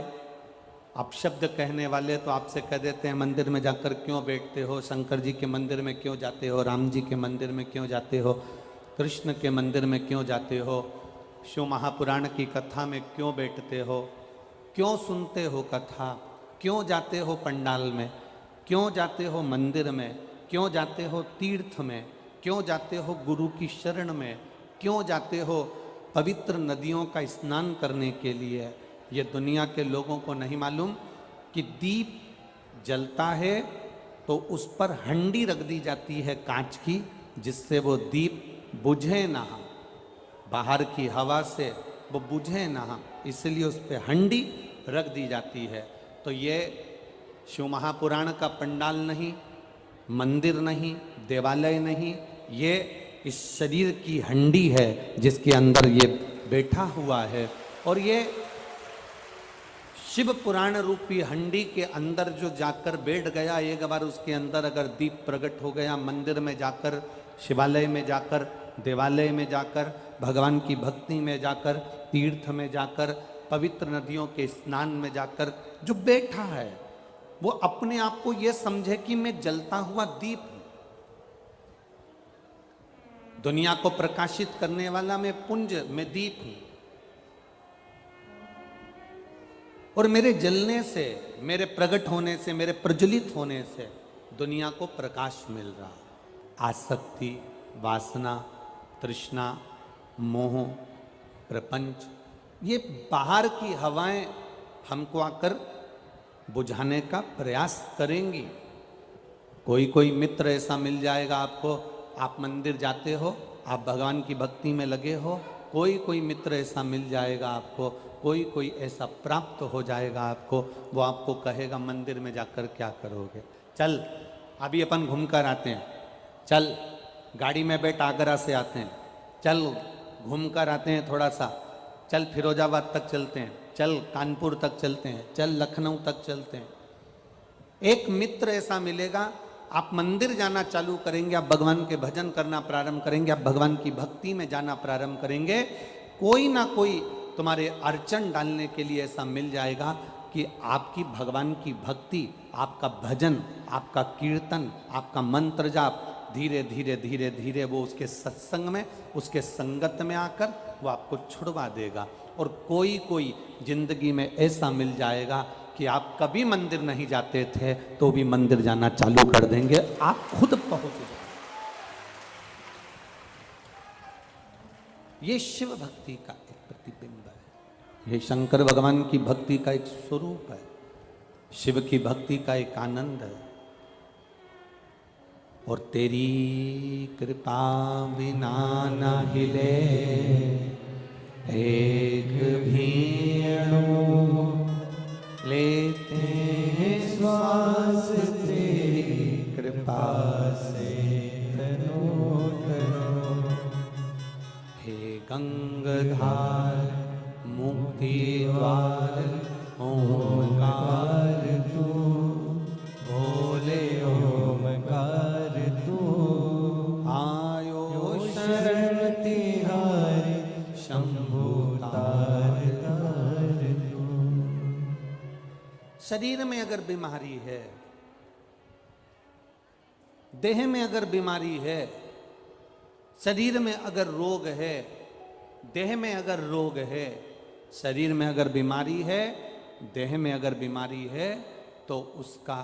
अपशब्द कहने वाले तो आपसे कह देते हैं मंदिर में जाकर क्यों बैठते हो, शंकर जी के मंदिर में क्यों जाते हो, राम जी के मंदिर में क्यों जाते हो। कृष्ण के मंदिर में क्यों जाते हो, शिव महापुराण की कथा में क्यों बैठते हो, क्यों सुनते हो कथा, क्यों जाते हो पंडाल में, क्यों जाते हो मंदिर में, क्यों जाते हो तीर्थ में, क्यों जाते हो गुरु की शरण में, क्यों जाते हो पवित्र नदियों का स्नान करने के लिए। ये दुनिया के लोगों को नहीं मालूम कि दीप जलता है तो उस पर हंडी रख दी जाती है कांच की, जिससे वो दीप बुझे ना, बाहर की हवा से वो बुझे ना, इसलिए उस पर हंडी रख दी जाती है। तो ये शिव महापुराण का पंडाल नहीं, मंदिर नहीं, देवालय नहीं, ये इस शरीर की हंडी है जिसके अंदर ये बैठा हुआ है। और ये शिव पुराण रूपी हंडी के अंदर जो जाकर बैठ गया, एक बार उसके अंदर अगर दीप प्रकट हो गया, मंदिर में जाकर, शिवालय में जाकर, देवालय में जाकर, भगवान की भक्ति में जाकर, तीर्थ में जाकर, पवित्र नदियों के स्नान में जाकर जो बैठा है, वो अपने आप को ये समझे कि मैं जलता हुआ दीप हूं, दुनिया को प्रकाशित करने वाला मैं पुंज, मैं दीप हूं, और मेरे जलने से, मेरे प्रकट होने से, मेरे प्रज्वलित होने से दुनिया को प्रकाश मिल रहा। आसक्ति, वासना, तृष्णा, मोह, प्रपंच, ये बाहर की हवाएं हमको आकर बुझाने का प्रयास करेंगी। कोई कोई मित्र ऐसा मिल जाएगा आपको, आप मंदिर जाते हो, आप भगवान की भक्ति में लगे हो, कोई कोई मित्र ऐसा मिल जाएगा आपको, कोई कोई ऐसा प्राप्त हो जाएगा आपको, वो आपको कहेगा मंदिर में जाकर क्या करोगे, चल अभी अपन घूम कर आते हैं, चल गाड़ी में बैठ आगरा से आते हैं, चल घूम कर आते हैं थोड़ा सा, चल फिरोजाबाद तक चलते हैं, चल कानपुर तक चलते हैं, चल लखनऊ तक चलते हैं। एक मित्र ऐसा मिलेगा, आप मंदिर जाना चालू करेंगे, आप भगवान के भजन करना प्रारंभ करेंगे, आप भगवान की भक्ति में जाना प्रारंभ करेंगे, कोई ना कोई तुम्हारे अड़चन डालने के लिए ऐसा मिल जाएगा कि आपकी भगवान की भक्ति, आपका भजन, आपका कीर्तन, आपका मंत्र जाप धीरे धीरे धीरे धीरे वो उसके सत्संग में, उसके संगत में आकर वो आपको छुड़वा देगा। और कोई कोई जिंदगी में ऐसा मिल जाएगा कि आप कभी मंदिर नहीं जाते थे तो भी मंदिर जाना चालू कर देंगे, आप खुद पहुंच जाएंगे। ये शिव भक्ति का एक प्रतिबिंब है, ये शंकर भगवान की भक्ति का एक स्वरूप है, शिव की भक्ति का एक आनंद है। और तेरी कृपा बिना न हिले एक भी अणु, लेते हैं श्वास तेरी कृपा से तनो तनो। हे गंगाधार मुक्ति द्वार ओमकार तू, बोले ओमकार तू, आयो शरण तिहारी शंभु तार तार तू। शरीर में अगर बीमारी है, देह में अगर बीमारी है, शरीर में अगर रोग है, देह में अगर रोग है, शरीर में अगर बीमारी है, देह में अगर बीमारी है, तो उसका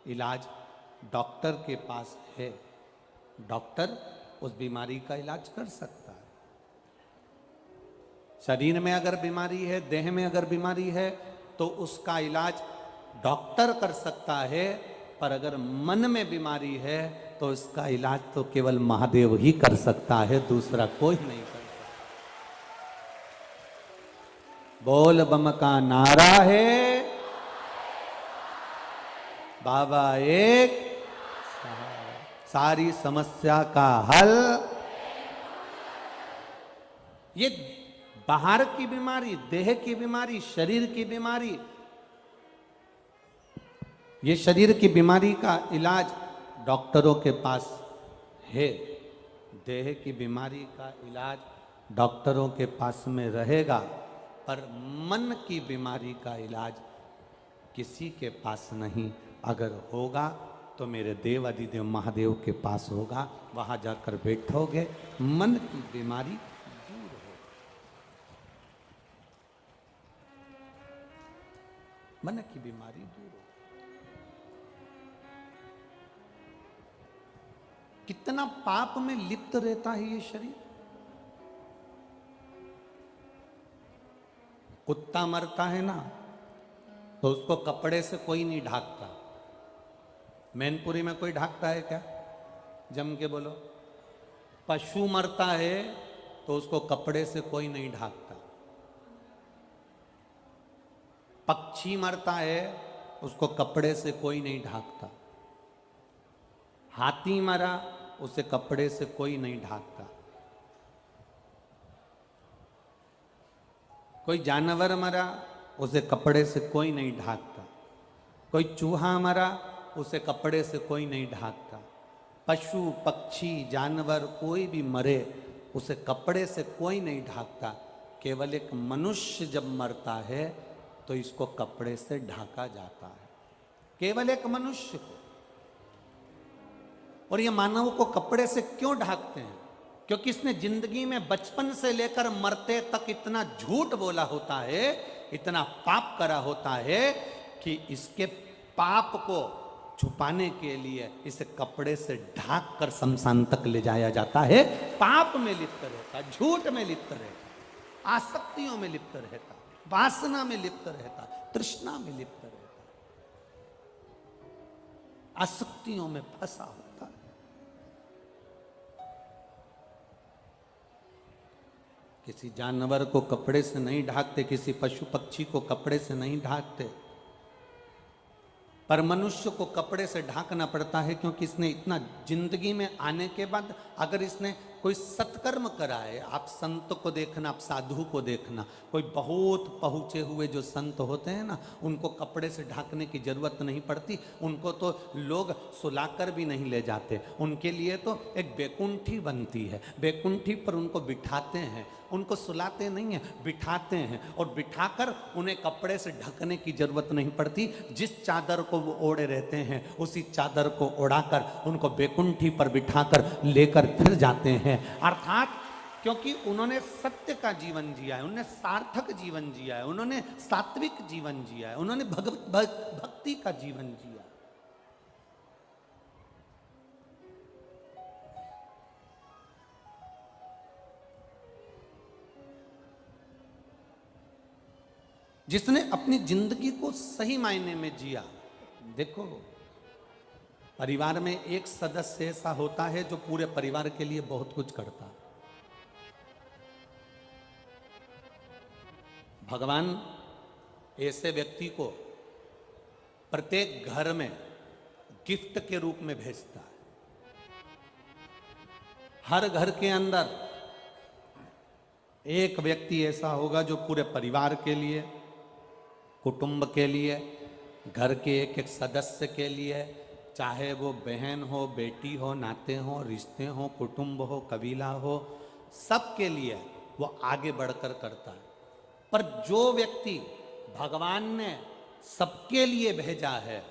इलाज डॉक्टर के पास है। डॉक्टर उस बीमारी का इलाज कर सकता है। शरीर में अगर बीमारी है, देह में अगर बीमारी है, तो उसका इलाज डॉक्टर कर सकता है। पर अगर मन में बीमारी है तो इसका इलाज तो केवल महादेव ही कर सकता है, दूसरा कोई नहीं कर सकता। बोल बम का नारा है, बाबा एक, सारी समस्या का हल। ये बाहर की बीमारी, देह की बीमारी, शरीर की बीमारी, ये शरीर की बीमारी का इलाज डॉक्टरों के पास है। देह की बीमारी का इलाज डॉक्टरों के पास में रहेगा, पर मन की बीमारी का इलाज किसी के पास नहीं। अगर होगा तो मेरे देव अधिदेव महादेव के पास होगा, वहां जाकर बैठोगे, मन की बीमारी दूर होगी। मन की बीमारी दूर होगी। कितना पाप में लिप्त रहता है ये शरीर। कुत्ता मरता है ना तो उसको कपड़े से कोई नहीं ढाकता। मैनपुरी में कोई ढाकता है क्या? जम के बोलो। पशु मरता है तो उसको कपड़े से कोई नहीं ढाकता। पक्षी मरता है उसको कपड़े से कोई नहीं ढाकता। हाथी मरा उसे कपड़े से कोई नहीं ढाकता। कोई जानवर मरा उसे कपड़े से कोई नहीं ढाकता। कोई चूहा मरा उसे कपड़े से कोई नहीं ढाकता। पशु पक्षी जानवर कोई भी मरे उसे कपड़े से कोई नहीं ढाकता। केवल एक मनुष्य जब मरता है तो इसको कपड़े से ढाका जाता है, केवल एक मनुष्य को। और ये मानव को कपड़े से क्यों ढाकते हैं? क्योंकि इसने जिंदगी में बचपन से लेकर मरते तक इतना झूठ बोला होता है, इतना पाप करा होता है कि इसके पाप को छुपाने के लिए इसे कपड़े से ढाक कर शमशान तक ले जाया जाता है। पाप में लिप्त रहता, झूठ में लिप्त रहता, आसक्तियों में लिप्त रहता, वासना में लिप्त रहता, तृष्णा में लिप्त रहता, आसक्तियों में फंसा होता। किसी जानवर को कपड़े से नहीं ढाकते, किसी पशु पक्षी को कपड़े से नहीं ढाकते, पर मनुष्य को कपड़े से ढाकना पड़ता है क्योंकि इसने इतना जिंदगी में आने के बाद अगर इसने कोई सत्कर्म करा है, आप संत को देखना, आप साधु को देखना, कोई बहुत पहुंचे हुए जो संत होते हैं ना, उनको कपड़े से ढाकने की जरूरत नहीं पड़ती। उनको तो लोग सुलाकर भी नहीं ले जाते, उनके लिए तो एक बैकुंठी बनती है, बैकुंठी पर उनको बिठाते हैं, उनको सुलाते नहीं है, बिठाते हैं, और बिठाकर उन्हें कपड़े से ढकने की जरूरत नहीं पड़ती। जिस चादर को वो ओढ़े रहते हैं उसी चादर को ओढ़ाकर उनको बैकुंठी पर बिठाकर लेकर फिर जाते हैं। अर्थात क्योंकि उन्होंने सत्य का जीवन जिया है, उन्होंने सार्थक जीवन जिया है, उन्होंने सात्विक जीवन जिया है, उन्होंने भक्ति का जीवन जिया। जिसने अपनी जिंदगी को सही मायने में जिया। देखो, परिवार में एक सदस्य ऐसा होता है जो पूरे परिवार के लिए बहुत कुछ करता। भगवान ऐसे व्यक्ति को प्रत्येक घर में गिफ्ट के रूप में भेजता है। हर घर के अंदर एक व्यक्ति ऐसा होगा जो पूरे परिवार के लिए, कुटुंब के लिए, घर के एक एक सदस्य के लिए, चाहे वो बहन हो, बेटी हो, नाते हो, रिश्ते हो, कुटुंब हो, कबीला हो, सबके लिए वो आगे बढ़कर करता है। पर जो व्यक्ति भगवान ने सबके लिए भेजा है,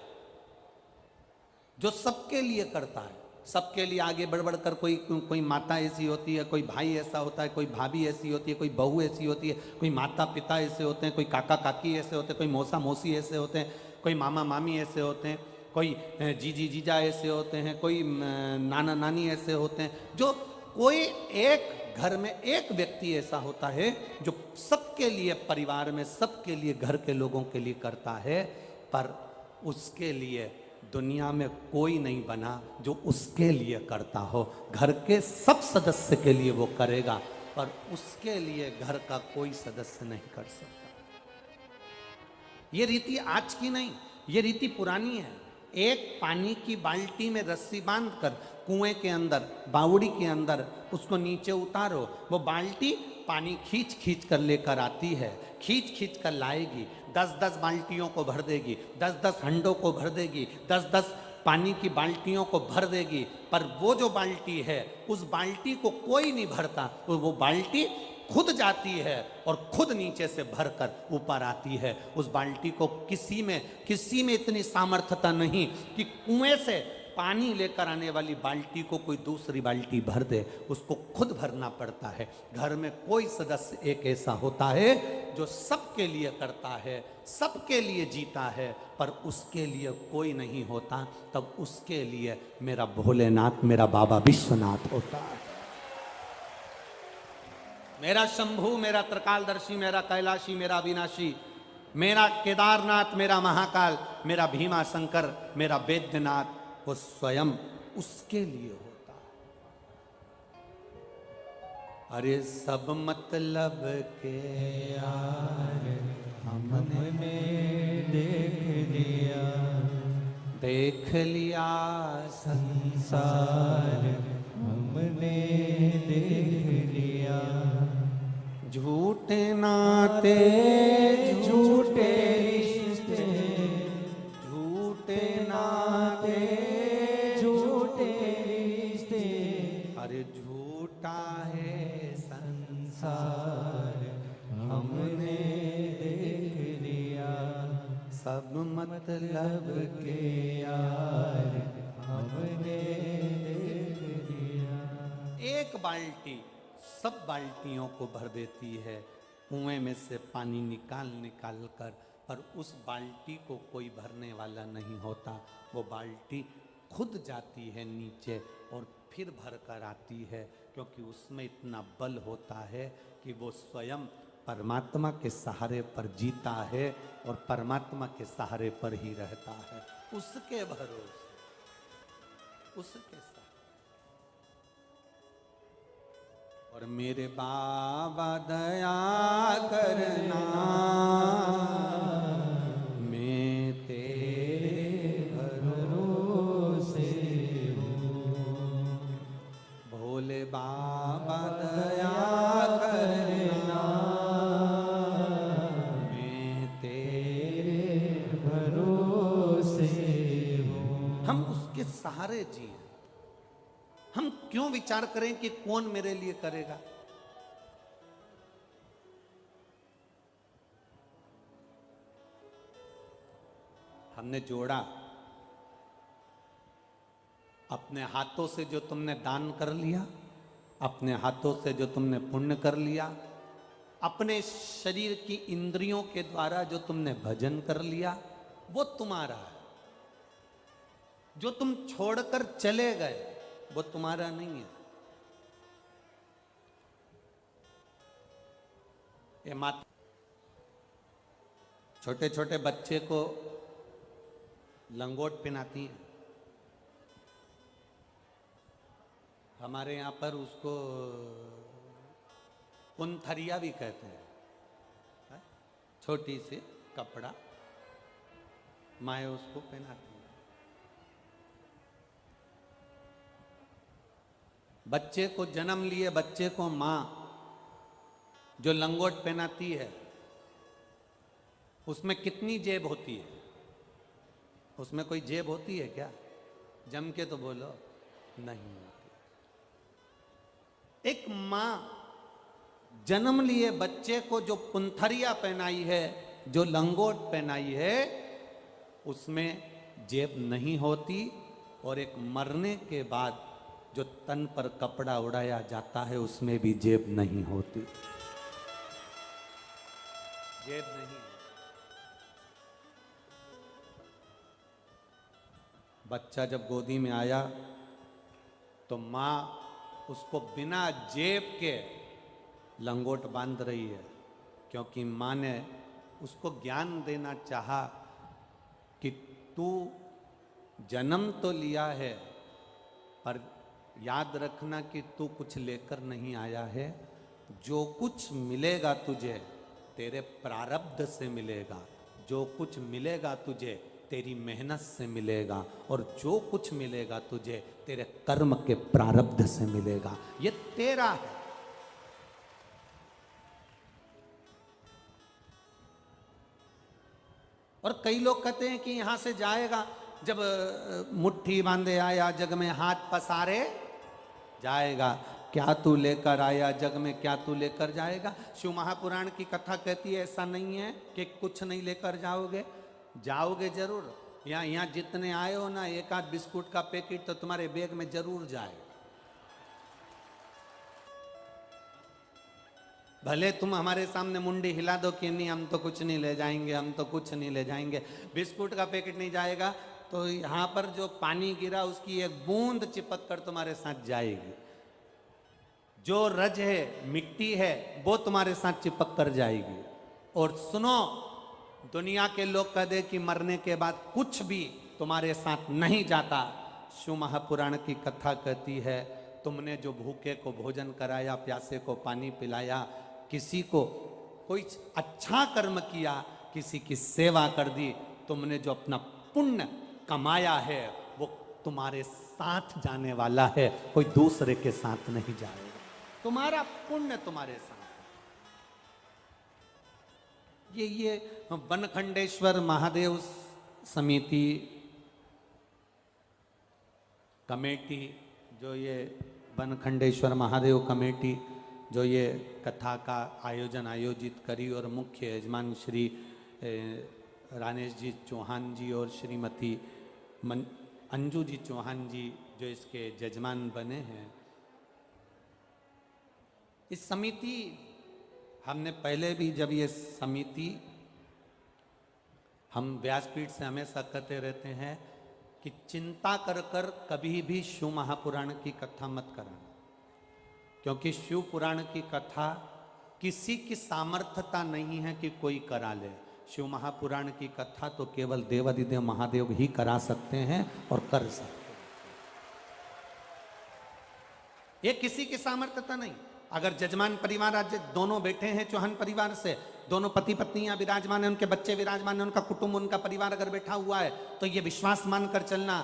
जो सबके लिए करता है, सबके लिए आगे बढ़ बढ़कर, कोई माता ऐसी होती है, कोई भाई ऐसा होता है, कोई भाभी ऐसी होती है, कोई बहू ऐसी होती है, कोई माता पिता ऐसे होते हैं, कोई काका काकी ऐसे होते हैं, कोई मौसा मौसी ऐसे होते हैं, कोई मामा मामी ऐसे होते हैं, कोई जीजी जीजा ऐसे होते हैं, कोई नाना नानी ऐसे होते हैं। जो कोई एक घर में एक व्यक्ति ऐसा होता है जो सबके लिए, परिवार में सबके लिए, घर के लोगों के लिए करता है, पर उसके लिए दुनिया में कोई नहीं बना जो उसके लिए करता हो। घर के सब सदस्य के लिए वो करेगा, पर उसके लिए घर का कोई सदस्य नहीं कर सकता। ये रीति आज की नहीं, ये रीति पुरानी है। एक पानी की बाल्टी में रस्सी बांधकर कुएं के अंदर, बावड़ी के अंदर उसको नीचे उतारो, वो बाल्टी पानी खींच खींच कर लेकर आती है, खींच खींच कर लाएगी, 10-10 बाल्टियों को भर देगी, 10-10 हंडों को भर देगी, 10-10 पानी की बाल्टियों को भर देगी। पर वो जो बाल्टी है, उस बाल्टी को कोई नहीं भरता, तो वो बाल्टी खुद जाती है और खुद नीचे से भरकर ऊपर आती है। उस बाल्टी को किसी में इतनी सामर्थ्यता नहीं कि कुएं से पानी लेकर आने वाली बाल्टी को कोई दूसरी बाल्टी भर दे, उसको खुद भरना पड़ता है। घर में कोई सदस्य एक ऐसा होता है जो सबके लिए करता है, सबके लिए जीता है, पर उसके लिए कोई नहीं होता, तब उसके लिए मेरा भोलेनाथ, मेरा बाबा विश्वनाथ होता है। मेरा शंभू, मेरा त्रिकालदर्शी, मेरा कैलाशी, मेरा अविनाशी, मेरा केदारनाथ, मेरा महाकाल, मेरा भीमा शंकर, मेरा वैद्यनाथ, वो स्वयं उसके लिए होता है। अरे सब मतलब के यार हमने देख लिया संसार, हमने देख लिया झूठे नाते, झूठे रिश्ते, झूठे नाते, झूठे रिश्ते, अरे झूठा है संसार हमने देख लिया। सब मतलब के यार हमने देख लिया। एक बाल्टी सब बाल्टियों को भर देती है, कुएं में से पानी निकाल कर, पर उस बाल्टी को कोई भरने वाला नहीं होता। वो बाल्टी खुद जाती है नीचे और फिर भर कर आती है, क्योंकि उसमें इतना बल होता है कि वो स्वयं परमात्मा के सहारे पर जीता है और परमात्मा के सहारे पर ही रहता है, उसके भरोसे, उसके साथ। और मेरे बाबा दया करना, मैं तेरे भरोसे हूँ। भोले बाबा दया करना, मैं तेरे भरोसे हूँ। हम उसके सहारे जिए। हम क्यों विचार करें कि कौन मेरे लिए करेगा? हमने जोड़ा, अपने हाथों से जो तुमने दान कर लिया, अपने हाथों से जो तुमने पुण्य कर लिया, अपने शरीर की इंद्रियों के द्वारा जो तुमने भजन कर लिया, वो तुम्हारा है। जो तुम छोड़कर चले गए वो तुम्हारा नहीं है। ये माता छोटे छोटे बच्चे को लंगोट पहनाती है। हमारे यहाँ पर उसको पुंथरिया भी कहते हैं। छोटी सी कपड़ा माए उसको पहनाती है। बच्चे को जन्म लिए बच्चे को माँ जो लंगोट पहनाती है, उसमें कितनी जेब होती है? उसमें कोई जेब होती है क्या? जम के तो बोलो, नहीं होती। एक माँ जन्म लिए बच्चे को जो पुंथरिया पहनाई है, जो लंगोट पहनाई है, उसमें जेब नहीं होती। और एक मरने के बाद जो तन पर कपड़ा उड़ाया जाता है, उसमें भी जेब नहीं होती। जेब नहीं। बच्चा जब गोदी में आया तो माँ उसको बिना जेब के लंगोट बांध रही है, क्योंकि माँ ने उसको ज्ञान देना चाहा कि तू जन्म तो लिया है, पर याद रखना कि तू कुछ लेकर नहीं आया है। जो कुछ मिलेगा तुझे तेरे प्रारब्ध से मिलेगा, जो कुछ मिलेगा तुझे तेरी मेहनत से मिलेगा, और जो कुछ मिलेगा तुझे तेरे कर्म के प्रारब्ध से मिलेगा। ये तेरा है। और कई लोग कहते हैं कि यहां से जाएगा, जब मुट्ठी बांधे आया जग में हाथ पसारे जाएगा। क्या तू लेकर आया जग में, क्या तू लेकर जाएगा। शिव महापुराण की कथा कहती है ऐसा नहीं है कि कुछ नहीं लेकर जाओगे, जाओगे जरूर। यहाँ जितने आए हो ना, एक आध बिस्कुट का पैकेट तो तुम्हारे बैग में जरूर जाएगा। भले तुम हमारे सामने मुंडी हिला दो कि नहीं हम तो कुछ नहीं ले जाएंगे, हम तो कुछ नहीं ले जाएंगे, बिस्कुट का पैकेट नहीं जाएगा, तो यहाँ पर जो पानी गिरा उसकी एक बूंद चिपक कर तुम्हारे साथ जाएगी। जो रज है, मिट्टी है, वो तुम्हारे साथ चिपक कर जाएगी। और सुनो, दुनिया के लोग कह दे कि मरने के बाद कुछ भी तुम्हारे साथ नहीं जाता। शिव महापुराण की कथा कहती है तुमने जो भूखे को भोजन कराया, प्यासे को पानी पिलाया, किसी को कोई अच्छा कर्म किया, किसी की सेवा कर दी, तुमने जो अपना पुण्य कमाया है वो तुम्हारे साथ जाने वाला है, कोई दूसरे के साथ नहीं जाएगा। तुम्हारा पुण्य तुम्हारे साथ। ये वनखंडेश्वर महादेव समिति कमेटी, जो ये वनखंडेश्वर महादेव कमेटी जो ये कथा का आयोजित करी, और मुख्य यजमान श्री रानेश जी चौहान जी और श्रीमती अंजू जी चौहान जी जो इसके जजमान बने हैं। इस समिति, हमने पहले भी जब ये समिति, हम व्यासपीठ से हमेशा कहते रहते हैं कि चिंता कर कर कभी भी शिव महापुराण की कथा मत करना, क्योंकि शिव पुराण की कथा किसी की सामर्थ्यता नहीं है कि कोई करा ले। शिव महापुराण की कथा तो केवल देवादिदेव महादेव ही करा सकते हैं और कर सकते हैं। ये किसी की सामर्थ्यता नहीं। अगर जजमान परिवार आज दोनों बैठे हैं चौहान परिवार से, दोनों पति पत्नियां विराजमान है, उनके बच्चे विराजमान है, उनका कुटुंब, उनका परिवार अगर बैठा हुआ है, तो ये विश्वास मानकर चलना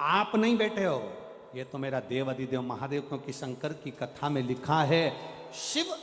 आप नहीं बैठे हो, ये तो मेरा देव अधिदेव महादेव, क्योंकि शंकर की कथा में लिखा है शिव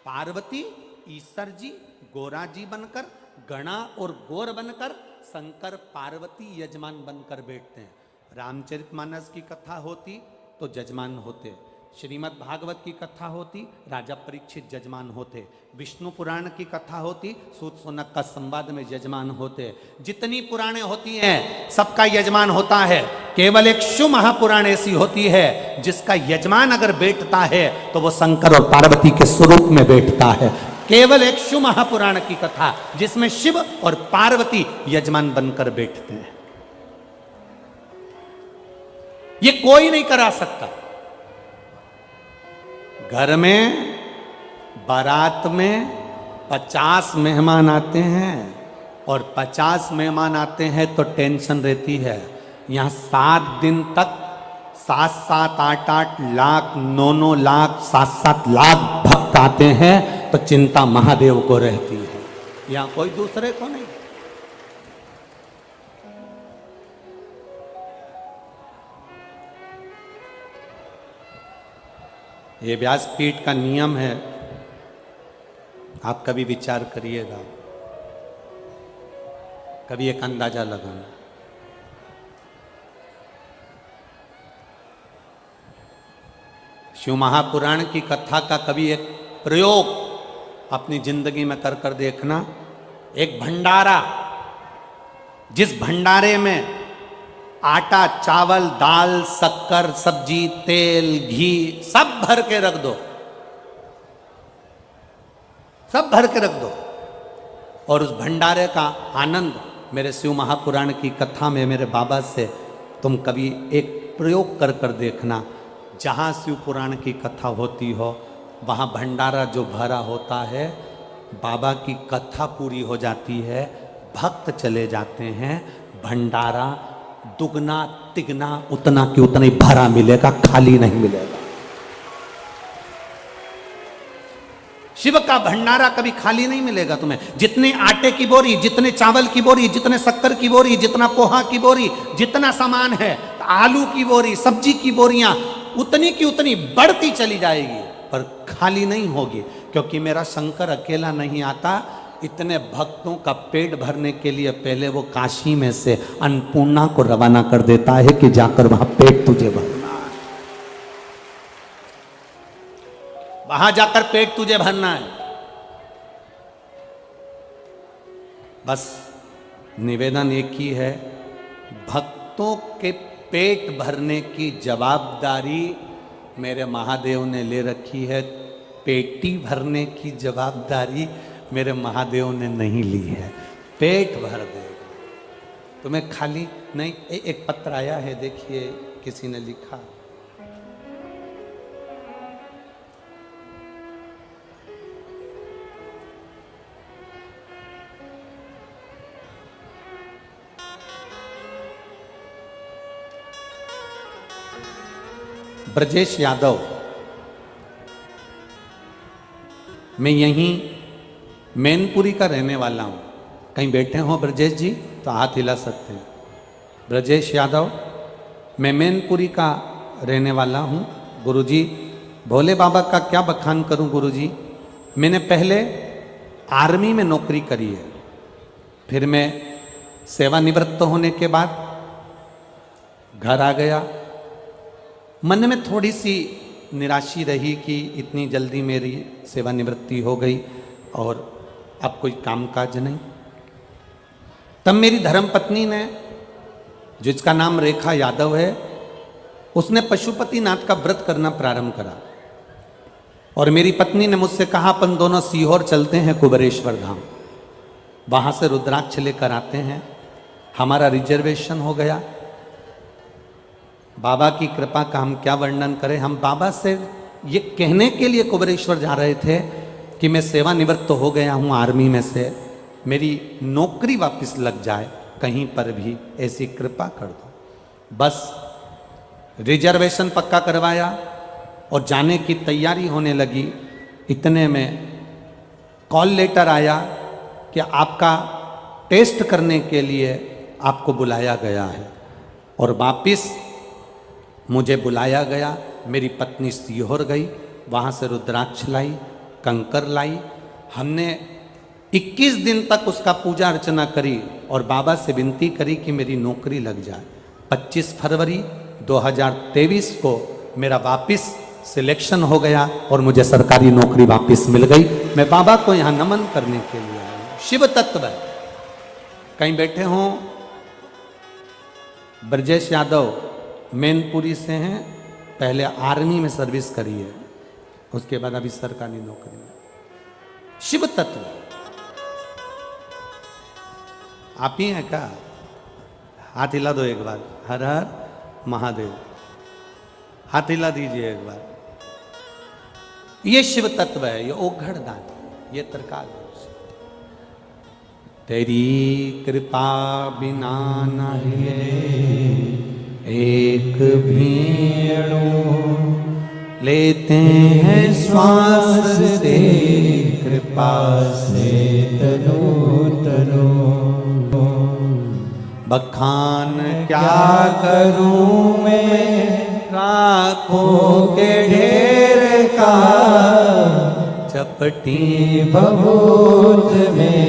पार्वती ईश्वर जी गोरा जी बनकर, गणा और गोर बनकर शंकर पार्वती यजमान बनकर बैठते हैं। रामचरितमानस की कथा होती तो जजमान होते, श्रीमद् भागवत की कथा होती राजा परीक्षित जजमान होते, विष्णु पुराण की कथा होती सूत सोनक का संवाद में यजमान होते। जितनी पुराणे होती हैं सबका यजमान होता है, केवल एक शिव महापुराण ऐसी होती है जिसका यजमान अगर बैठता है तो वो शंकर और पार्वती के स्वरूप में बैठता है। केवल एक शिव महापुराण की कथा जिसमें शिव और पार्वती यजमान बनकर बैठते हैं, ये कोई नहीं करा सकता। घर में बारात में 50 मेहमान आते हैं और 50 मेहमान आते हैं तो टेंशन रहती है। यहाँ 7 दिन तक 7-7, 8-8 लाख, 9-9 लाख, 7-7 लाख भक्त आते हैं तो चिंता महादेव को रहती है, यहाँ कोई दूसरे को नहीं। ये व्यासपीठ का नियम है, आप कभी विचार करिएगा, कभी एक अंदाजा लगाना। शिव महापुराण की कथा का कभी एक प्रयोग अपनी जिंदगी में कर कर देखना। एक भंडारा, जिस भंडारे में आटा, चावल, दाल, शक्कर, सब्जी, तेल, घी सब भर के रख दो, सब भर के रख दो, और उस भंडारे का आनंद मेरे शिव महापुराण की कथा में मेरे बाबा से तुम कभी एक प्रयोग कर कर देखना। जहाँ शिव पुराण की कथा होती हो वहाँ भंडारा जो भरा होता है, बाबा की कथा पूरी हो जाती है, भक्त चले जाते हैं, भंडारा दुगना तिगना उतना कि उतना ही भरा मिलेगा, खाली नहीं मिलेगा। शिव का भंडारा कभी खाली नहीं मिलेगा तुम्हें। जितने आटे की बोरी, जितने चावल की बोरी, जितने शक्कर की बोरी, जितना पोहा की बोरी, जितना सामान है, आलू की बोरी, सब्जी की बोरियां उतनी की उतनी बढ़ती चली जाएगी, पर खाली नहीं होगी, क्योंकि मेरा शंकर अकेला नहीं आता। इतने भक्तों का पेट भरने के लिए पहले वो काशी में से अन्नपूर्णा को रवाना कर देता है कि जाकर वहां पेट तुझे भरना है। वहां जाकर पेट तुझे भरना है। बस निवेदन एक ही है, भक्तों के पेट भरने की जवाबदारी मेरे महादेव ने ले रखी है, पेटी भरने की जवाबदारी मेरे महादेव ने नहीं ली है। पेट भर दे तुम्हें खाली नहीं। एक पत्र आया है, देखिए किसी ने लिखा, ब्रजेश यादव, मैं यहीं मैनपुरी का रहने वाला हूं। कहीं बैठे हो ब्रजेश जी तो हाथ हिला सकते हैं। ब्रजेश यादव, मैं मैनपुरी का रहने वाला हूं। गुरुजी, भोले बाबा का क्या बखान करूं गुरुजी। मैंने पहले आर्मी में नौकरी करी है, फिर मैं सेवानिवृत्त होने के बाद घर आ गया। मन में थोड़ी सी निराशी रही कि इतनी जल्दी मेरी सेवानिवृत्ति हो गई और अब कोई कामकाज नहीं। तब मेरी धर्मपत्नी ने, जिसका नाम रेखा यादव है, उसने पशुपतिनाथ का व्रत करना प्रारंभ करा और मेरी पत्नी ने मुझसे कहा अपन दोनों सीहोर चलते हैं कुबेरेश्वर धाम, वहां से रुद्राक्ष लेकर आते हैं। हमारा रिजर्वेशन हो गया। बाबा की कृपा का हम क्या वर्णन करें। हम बाबा से ये कहने के लिए कुबेरेश्वर जा रहे थे कि मैं सेवानिवृत्त हो गया हूँ आर्मी में से, मेरी नौकरी वापस लग जाए कहीं पर भी, ऐसी कृपा कर दो। बस रिजर्वेशन पक्का करवाया और जाने की तैयारी होने लगी। इतने में कॉल लेटर आया कि आपका टेस्ट करने के लिए आपको बुलाया गया है। और वापिस मुझे बुलाया गया। मेरी पत्नी सीहोर गई, वहाँ से रुद्राक्ष लाई, कंकर लाई। हमने 21 दिन तक उसका पूजा अर्चना करी और बाबा से विनती करी कि मेरी नौकरी लग जाए। 25 फरवरी 2023 को मेरा वापस सिलेक्शन हो गया और मुझे सरकारी नौकरी वापस मिल गई। मैं बाबा को यहाँ नमन करने के लिए आया हूँ। शिव तत्व है। कहीं बैठे हों, ब्रजेश यादव मैनपुरी से हैं, पहले आर्मी में सर्विस करी है, उसके बाद अभी सरकारी नौकरी में। शिव तत्व आप ही हैं क्या? हाथ हिला दो एक बार। हर हर महादेव, हाथ हिला दीजिए एक बार। ये शिव तत्व है, ये ओघड़ दान, ये तरकाल। तेरी कृपा बिना नहीं एक भीड़ो लेते हैं श्वास तेरी कृपा से तनो तनो बखान क्या करूं मैं राखों के ढेर का चपटी बबूत में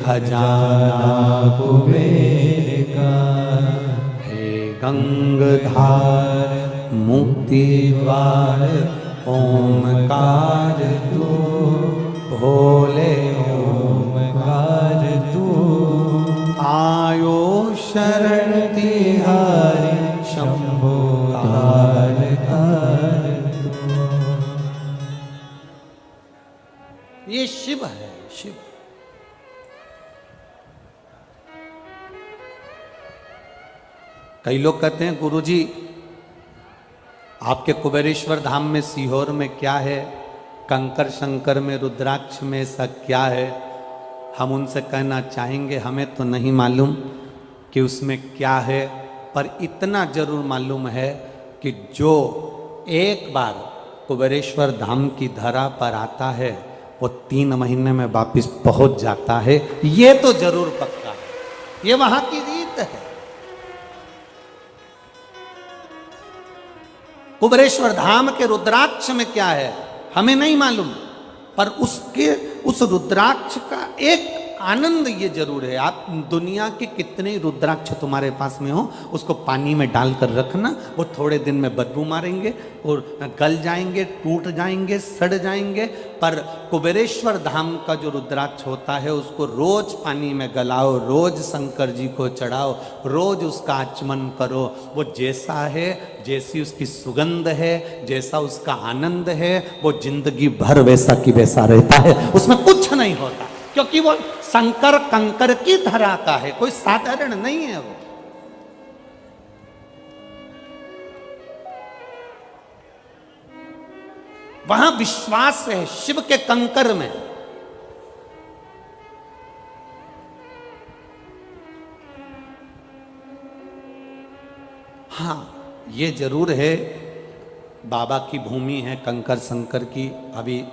खजाना कुबेर का। हे गंगधार मुक्ति द्वार ओमकार तू भोले ओमकार तू आयो शरण तिहारी शंभो तार तार तू। ये शिव है, शिव। कई लोग कहते हैं गुरुजी आपके कुबेरेश्वर धाम में सीहोर में क्या है, कंकर शंकर में रुद्राक्ष में ऐसा क्या है। हम उनसे कहना चाहेंगे हमें तो नहीं मालूम कि उसमें क्या है, पर इतना जरूर मालूम है कि जो एक बार कुबेरेश्वर धाम की धरा पर आता है वो 3 महीने में वापिस पहुंच जाता है। ये तो जरूर पक्का है, ये वहां की रीत है। कुबेरेश्वर धाम के रुद्राक्ष में क्या है हमें नहीं मालूम, पर उसके उस रुद्राक्ष का एक आनंद ये जरूर है, आप दुनिया के कितने रुद्राक्ष तुम्हारे पास में हो, उसको पानी में डालकर रखना, वो थोड़े दिन में बदबू मारेंगे और गल जाएंगे, टूट जाएंगे, सड़ जाएंगे। पर कुबेरेश्वर धाम का जो रुद्राक्ष होता है उसको रोज पानी में गलाओ, रोज शंकर जी को चढ़ाओ, रोज उसका आचमन करो। वो जैसा है, जैसी उसकी सुगंध है, जैसा उसका आनंद है, वो जिंदगी भर वैसा की वैसा रहता है, उसमें कुछ नहीं होता, क्योंकि वो शंकर कंकर की तरह का है, कोई साधारण नहीं है वो। वहां विश्वास है शिव के कंकर में। हाँ, ये जरूर है, बाबा की भूमि है कंकर शंकर की। अभी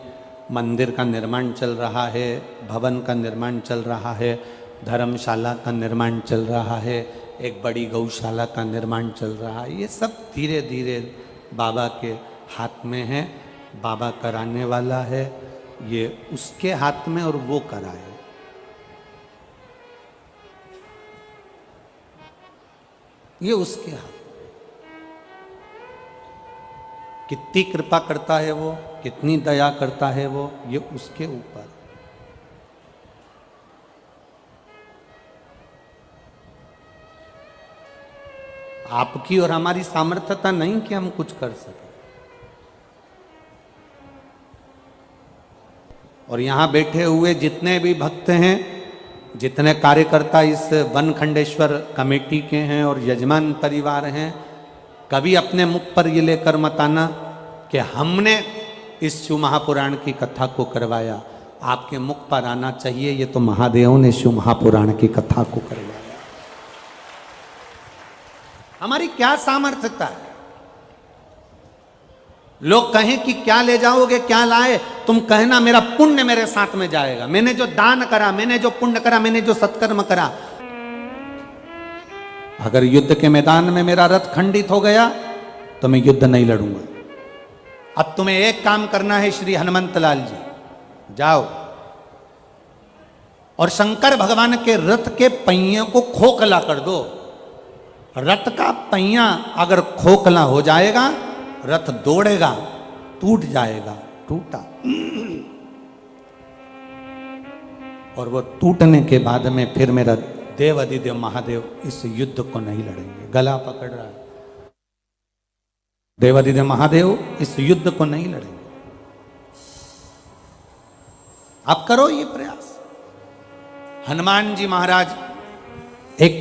मंदिर का निर्माण चल रहा है, भवन का निर्माण चल रहा है, धर्मशाला का निर्माण चल रहा है, एक बड़ी गौशाला का निर्माण चल रहा है। ये सब धीरे धीरे बाबा के हाथ में है, बाबा कराने वाला है, ये उसके हाथ में और वो कराए। ये उसके हाथ, कितनी कृपा करता है वो, कितनी दया करता है वो, ये उसके ऊपर। आपकी और हमारी सामर्थ्यता नहीं कि हम कुछ कर सके। और यहां बैठे हुए जितने भी भक्त हैं, जितने कार्यकर्ता इस वनखंडेश्वर कमेटी के हैं और यजमान परिवार हैं, कभी अपने मुख पर ये लेकर मत आना कि हमने इस शिव महापुराण की कथा को करवाया। आपके मुख पर आना चाहिए ये तो महादेव ने शिव महापुराण की कथा को करवाया। हमारी क्या सामर्थ्यता है? लोग कहें कि क्या ले जाओगे, क्या लाए, तुम कहना मेरा पुण्य मेरे साथ में जाएगा। मैंने जो दान करा, मैंने जो पुण्य करा, मैंने जो सत्कर्म करा, अगर युद्ध के मैदान में मेरा रथ खंडित हो गया तो मैं युद्ध नहीं लड़ूंगा। अब तुम्हें एक काम करना है श्री हनुमंत लाल जी, जाओ और शंकर भगवान के रथ के पहिए को खोखला कर दो। रथ का पहिया अगर खोखला हो जाएगा, रथ दौड़ेगा, टूट जाएगा। टूटा, और वो टूटने के बाद में फिर मेरा देव अधिदेव महादेव इस युद्ध को नहीं लड़ेंगे। गला पकड़ रहा है, देव अधिदेव महादेव इस युद्ध को नहीं लड़ेंगे। आप करो ये प्रयास। हनुमान जी महाराज एक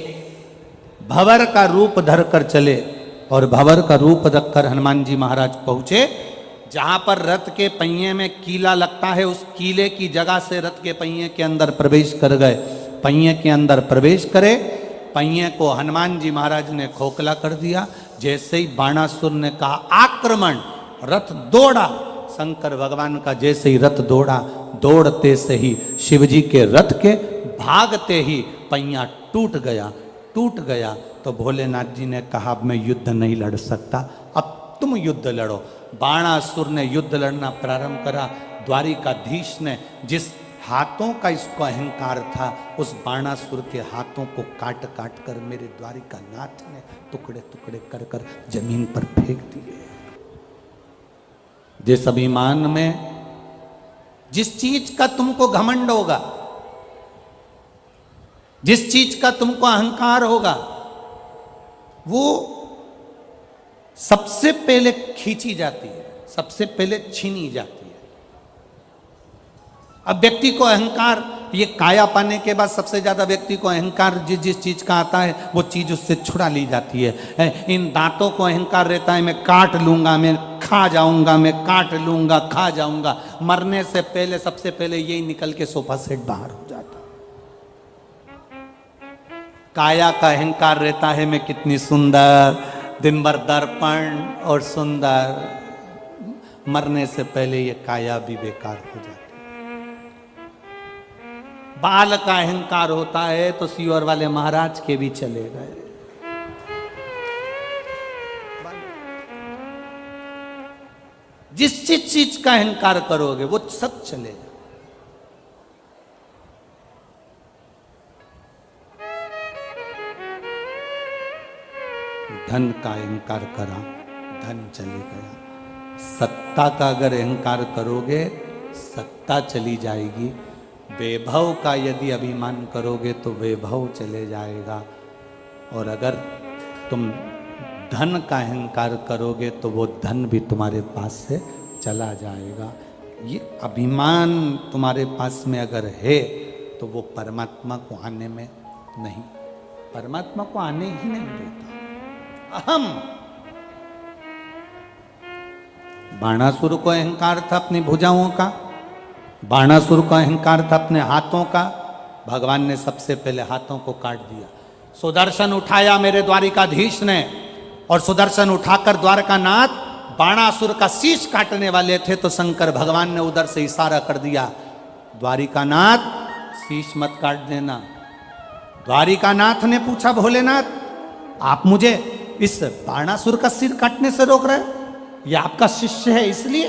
भंवर का रूप धरकर चले, और भंवर का रूप रखकर हनुमान जी महाराज पहुंचे जहां पर रथ के पहिए में कीला लगता है। उस कीले की जगह से रथ के पहिए के अंदर प्रवेश कर गए। पहिए के अंदर प्रवेश करे, पहिए को हनुमान जी महाराज ने खोखला कर दिया। जैसे ही बाणासुर ने कहा आक्रमण, रथ दौड़ा। शंकर भगवान का जैसे ही रथ दौड़ा, दौड़ते से ही शिवजी के रथ के भागते ही पहिया टूट गया। टूट गया तो भोलेनाथ जी ने कहा अब मैं युद्ध नहीं लड़ सकता, अब तुम युद्ध लड़ो। बाणासुर ने युद्ध लड़ना प्रारंभ करा। द्वारिकाधीश ने जिस हाथों का इसको अहंकार था, उस बाणासुर के हाथों को काट काट कर मेरे द्वारिकानाथ ने टुकड़े टुकड़े कर कर जमीन पर फेंक दिए। जिस अभिमान में, जिस चीज का तुमको घमंड होगा, जिस चीज का तुमको अहंकार होगा, वो सबसे पहले खींची जाती है, सबसे पहले छीनी जाती है। अब व्यक्ति को अहंकार, ये काया पाने के बाद सबसे ज्यादा व्यक्ति को अहंकार जिस जिस चीज का आता है वो चीज उससे छुड़ा ली जाती है। इन दांतों को अहंकार रहता है, मैं काट लूंगा, मैं खा जाऊंगा, मैं काट लूंगा, खा जाऊंगा। मरने से पहले सबसे पहले यही निकल के सोफा सेट बाहर हो जाता। काया का अहंकार रहता है मैं कितनी सुंदर, दिन भर दर्पण और सुंदर। मरने से पहले ये काया भी बेकार हो जाती है। बाल का अहंकार होता है तो सीवर वाले महाराज के भी चले गए। जिस चीज का अहंकार करोगे वो सब चलेगा। धन का अहंकार करा, धन चले गया। सत्ता का अगर अहंकार करोगे, सत्ता चली जाएगी। वैभव का यदि अभिमान करोगे तो वैभव चले जाएगा। और अगर तुम धन का अहंकार करोगे तो वो धन भी तुम्हारे पास से चला जाएगा। ये अभिमान तुम्हारे पास में अगर है तो वो परमात्मा को आने में नहीं, परमात्मा को आने ही नहीं देता। अहम, बाणासुर को अहंकार था अपनी भुजाओं का, बाणासुर को अहंकार था अपने हाथों का। भगवान ने सबसे पहले हाथों को काट दिया। सुदर्शन उठाया मेरे द्वारिकाधीश ने, और सुदर्शन उठाकर द्वारकानाथ बाणासुर का शीश काटने वाले थे तो शंकर भगवान ने उधर से इशारा कर दिया, द्वारिकानाथ शीश मत काट देना। द्वारिकानाथ ने पूछा, भोलेनाथ आप मुझे इस बाणासुर का सिर काटने से रोक रहे हैं? ये आपका शिष्य है इसलिए?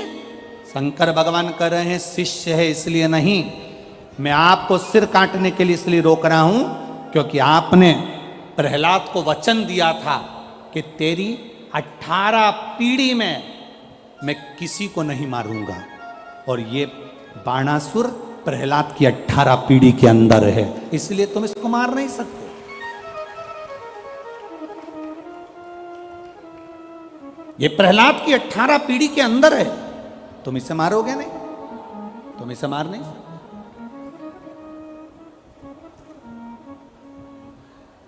शंकर भगवान कह रहे हैं शिष्य है इसलिए नहीं, मैं आपको सिर काटने के लिए इसलिए रोक रहा हूं क्योंकि आपने प्रहलाद को वचन दिया था कि तेरी 18 पीढ़ी में मैं किसी को नहीं मारूंगा। और ये बाणासुर प्रहलाद की 18 पीढ़ी के अंदर है, इसलिए तुम इसको मार नहीं सकते। ये प्रहलाद की 18 पीढ़ी के अंदर है, तुम इसे मारोगे नहीं, तुम इसे मार नहीं सकते।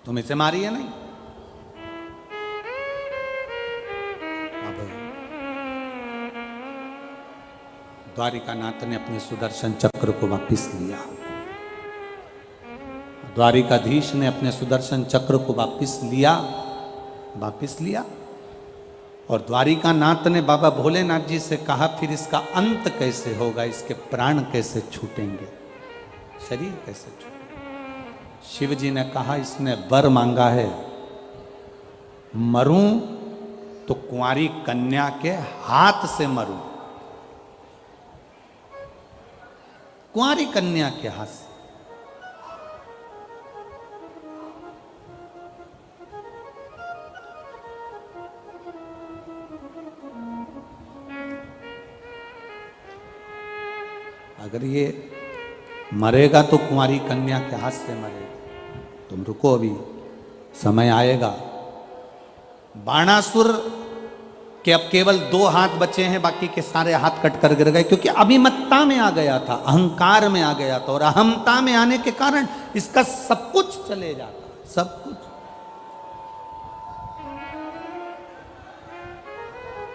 तुम इसे मारिए नहीं। अब द्वारिकानाथ ने अपने सुदर्शन चक्र को वापस लिया, द्वारिकाधीश ने अपने सुदर्शन चक्र को वापस लिया। और द्वारिकानाथ ने बाबा भोलेनाथ जी से कहा, फिर इसका अंत कैसे होगा, इसके प्राण कैसे छूटेंगे, शरीर कैसे छूटेंगे? शिव जी ने कहा, इसने वर मांगा है, मरूं तो कुंवारी कन्या के हाथ से मरूं, कुंवारी कन्या के हाथ से। अगर ये मरेगा तो कुंवारी कन्या के हाथ से मरेगा। तुम रुको, अभी समय आएगा। बाणासुर के अब केवल 2 हाथ बचे हैं, बाकी के सारे हाथ कट कर गिर गए, क्योंकि अभिमत्ता में आ गया था, अहंकार में आ गया था, और अहमता में आने के कारण इसका सब कुछ चले जाता, सब कुछ।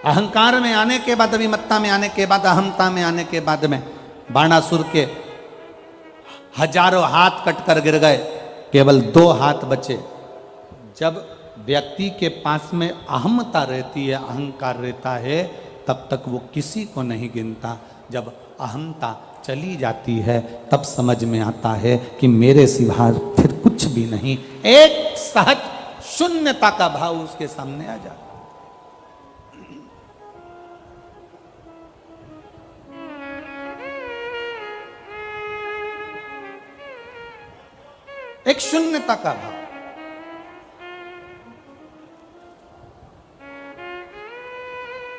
अहंकार में आने के बाद, अभिमत्ता में आने के बाद, अहमता में आने के बाद में बाणासुर के हजारों हाथ कट कर गिर गए, केवल 2 हाथ बचे। जब व्यक्ति के पास में अहमता रहती है, अहंकार रहता है, तब तक वो किसी को नहीं गिनता। जब अहमता चली जाती है तब समझ में आता है कि मेरे सिवा फिर कुछ भी नहीं। एक सहज शून्यता का भाव उसके सामने आ जाता। एक शून्यता का भाव।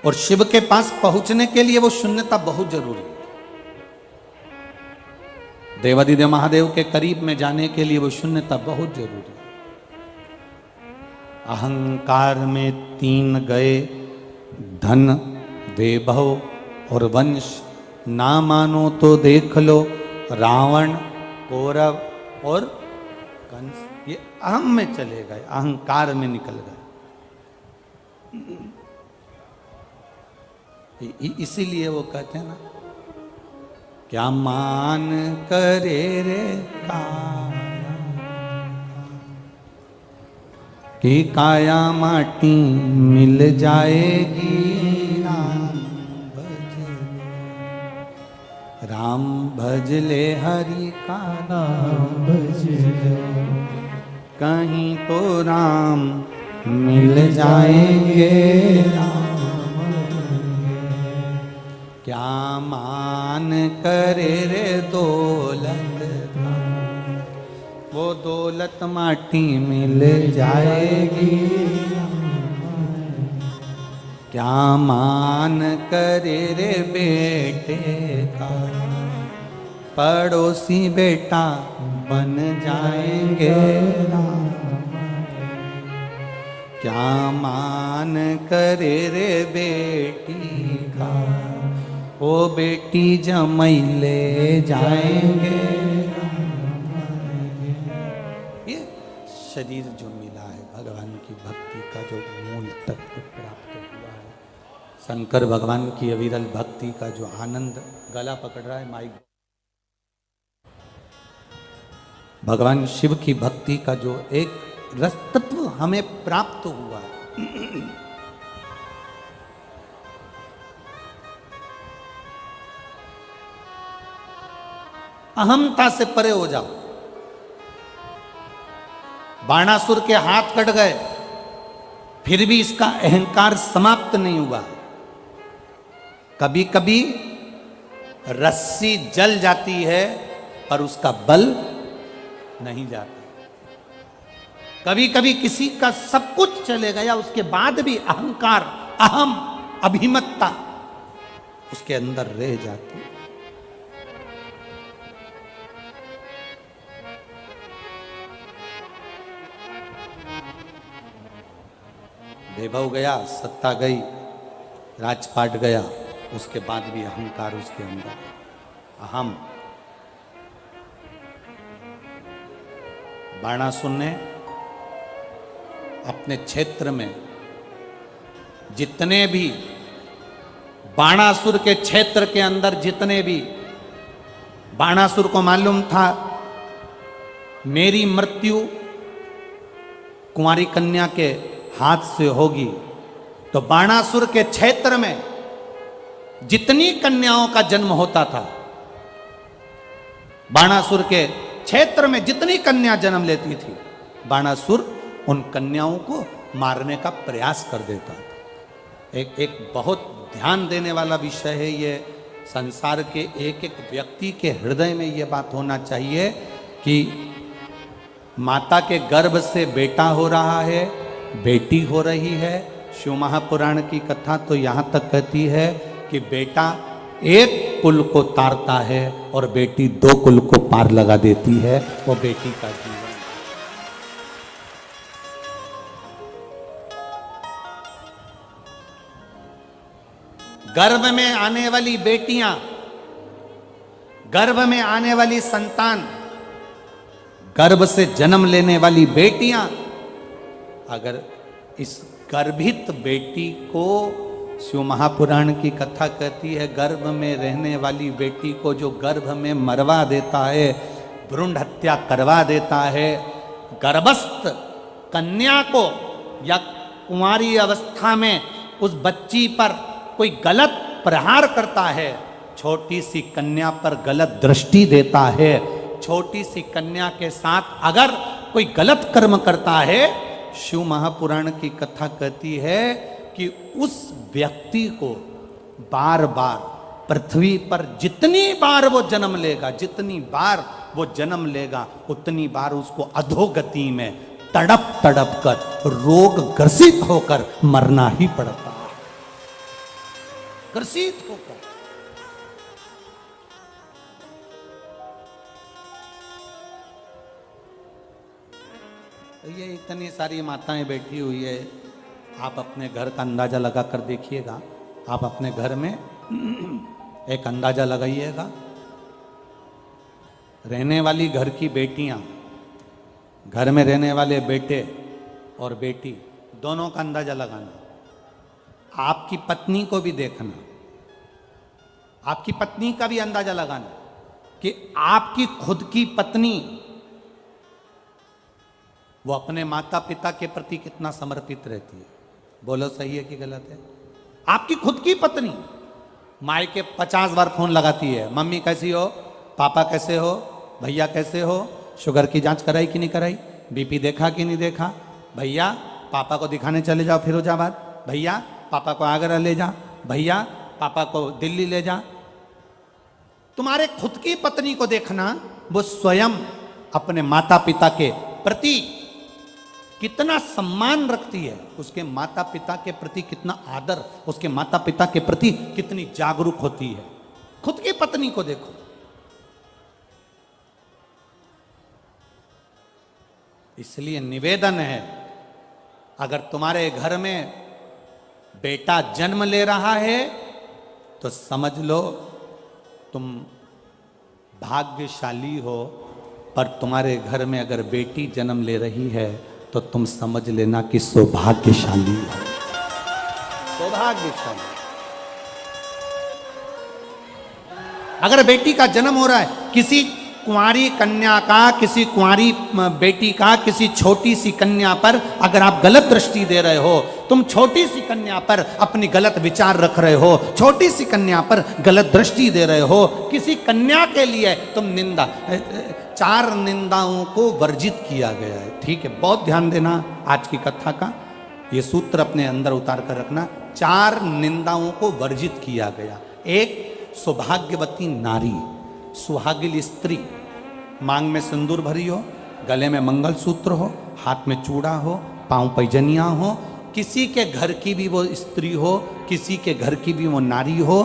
और शिव के पास पहुंचने के लिए वो शून्यता बहुत जरूरी है। देवादिदेव महादेव के करीब में जाने के लिए वो शून्यता बहुत जरूरी है। अहंकार में 3 गए, धन, वैभव और वंश। ना मानो तो देख लो रावण, कौरव और कंस, ये अहम में चले गए, अहंकार में निकल गए। इसीलिए वो कहते हैं ना, क्या मान करे रे काया, कि काया माटी मिल जाएगी, राम भज ले हरि का नाम भज लो, कहीं तो राम मिल जाएंगे। क्या मान करे रे दौलत का, वो दौलत माटी मिल जाएगी। क्या मान करे रे बेटे का, पड़ोसी बेटा बन जाएंगे राम। क्या मान करे रे बेटी का, ओ बेटी जमाई ले जाएंगे। ये शरीर जो मिला है भगवान की भक्ति का जो मूल तत्व प्राप्त हुआ है, शंकर भगवान की अविरल भक्ति का जो आनंद, गला पकड़ रहा है माइक, भगवान शिव की भक्ति का जो एक रस तत्व हमें प्राप्त हुआ है, अहमता से परे हो जाओ। बाणासुर के हाथ कट गए, फिर भी इसका अहंकार समाप्त नहीं हुआ। कभी कभी रस्सी जल जाती है पर उसका बल नहीं जाता। कभी कभी किसी का सब कुछ चले गया, उसके बाद भी अहंकार, अहम, अभिमत्ता उसके अंदर रह जाती है। वैभव गया, सत्ता गई, राजपाट गया, उसके बाद भी अहंकार उसके अंदर, अहम। बाणासुर ने अपने क्षेत्र में जितने भी, बाणासुर के क्षेत्र के अंदर जितने भी, बाणासुर को मालूम था मेरी मृत्यु कुंवारी कन्या के हाथ से होगी, तो बाणासुर के क्षेत्र में जितनी कन्याओं का जन्म होता था, बाणासुर के क्षेत्र में जितनी कन्या जन्म लेती थी, बाणासुर उन कन्याओं को मारने का प्रयास कर देता था। एक बहुत ध्यान देने वाला विषय है ये। संसार के एक एक व्यक्ति के हृदय में ये बात होना चाहिए कि माता के गर्भ से बेटा हो रहा है, बेटी हो रही है। शिव महापुराण की कथा तो यहाँ तक कहती है कि बेटा एक कुल को तारता है और बेटी 2 कुल को पार लगा देती है। वो बेटी का जीवन। गर्भ में आने वाली बेटियां, गर्भ में आने वाली संतान, गर्भ से जन्म लेने वाली बेटियां, अगर इस गर्भित बेटी को, शिव महापुराण की कथा कहती है, गर्भ में रहने वाली बेटी को जो गर्भ में मरवा देता है, भ्रूण हत्या करवा देता है, गर्भस्थ कन्या को या कुंवारी अवस्था में उस बच्ची पर कोई गलत प्रहार करता है, छोटी सी कन्या पर गलत दृष्टि देता है, छोटी सी कन्या के साथ अगर कोई गलत कर्म करता है, शिव महापुराण की कथा कहती है कि उस व्यक्ति को बार बार पृथ्वी पर जितनी बार वो जन्म लेगा, जितनी बार वो जन्म लेगा, उतनी बार उसको अधोगति में तड़प तड़प कर, रोग ग्रसित होकर मरना ही पड़ता है। ग्रसित होकर। ये इतनी सारी माताएं बैठी हुई है, आप अपने घर का अंदाजा लगा कर देखिएगा। आप अपने घर में एक अंदाजा लगाइएगा, रहने वाली घर की बेटियां, घर में रहने वाले बेटे और बेटी, दोनों का अंदाजा लगाना। आपकी पत्नी को भी देखना, आपकी पत्नी का भी अंदाजा लगाना कि आपकी खुद की पत्नी वो अपने माता पिता के प्रति कितना समर्पित रहती है। बोलो सही है कि गलत है? आपकी खुद की पत्नी माई के 50 बार फोन लगाती है, मम्मी कैसी हो, पापा कैसे हो, भैया कैसे हो, शुगर की जांच कराई कि नहीं कराई, बीपी देखा कि नहीं देखा, भैया पापा को दिखाने चले जाओ फिरोजाबाद, भैया पापा को आगरा ले जा, भैया पापा को दिल्ली ले जा। तुम्हारे खुद की पत्नी को देखना, वो स्वयं अपने माता पिता के प्रति कितना सम्मान रखती है, उसके माता पिता के प्रति कितना आदर, उसके माता पिता के प्रति कितनी जागरूक होती है। खुद की पत्नी को देखो, इसलिए निवेदन है, अगर तुम्हारे घर में बेटा जन्म ले रहा है तो समझ लो तुम भाग्यशाली हो, पर तुम्हारे घर में अगर बेटी जन्म ले रही है तो तुम समझ लेना कि सौभाग्यशाली हो, सौभाग्यशाली। अगर बेटी का जन्म हो रहा है, किसी कुंवारी कन्या का, किसी कुंवारी बेटी का, किसी छोटी सी कन्या पर अगर आप गलत दृष्टि दे रहे हो, तुम छोटी सी कन्या पर अपनी गलत विचार रख रहे हो, छोटी सी कन्या पर गलत दृष्टि दे रहे हो, किसी कन्या के लिए तुम निंदा, 4 निंदाओं को वर्जित किया गया है। ठीक है, बहुत ध्यान देना आज की कथा का, ये सूत्र अपने अंदर उतार कर रखना। 4 निंदाओं को वर्जित किया गया। एक, सौभाग्यवती नारी, सुहागिन स्त्री, मांग में सिंदूर भरी हो, गले में मंगलसूत्र हो, हाथ में चूड़ा हो, पांव पैजनिया हो, किसी के घर की भी वो स्त्री हो, किसी के घर की भी वो नारी हो,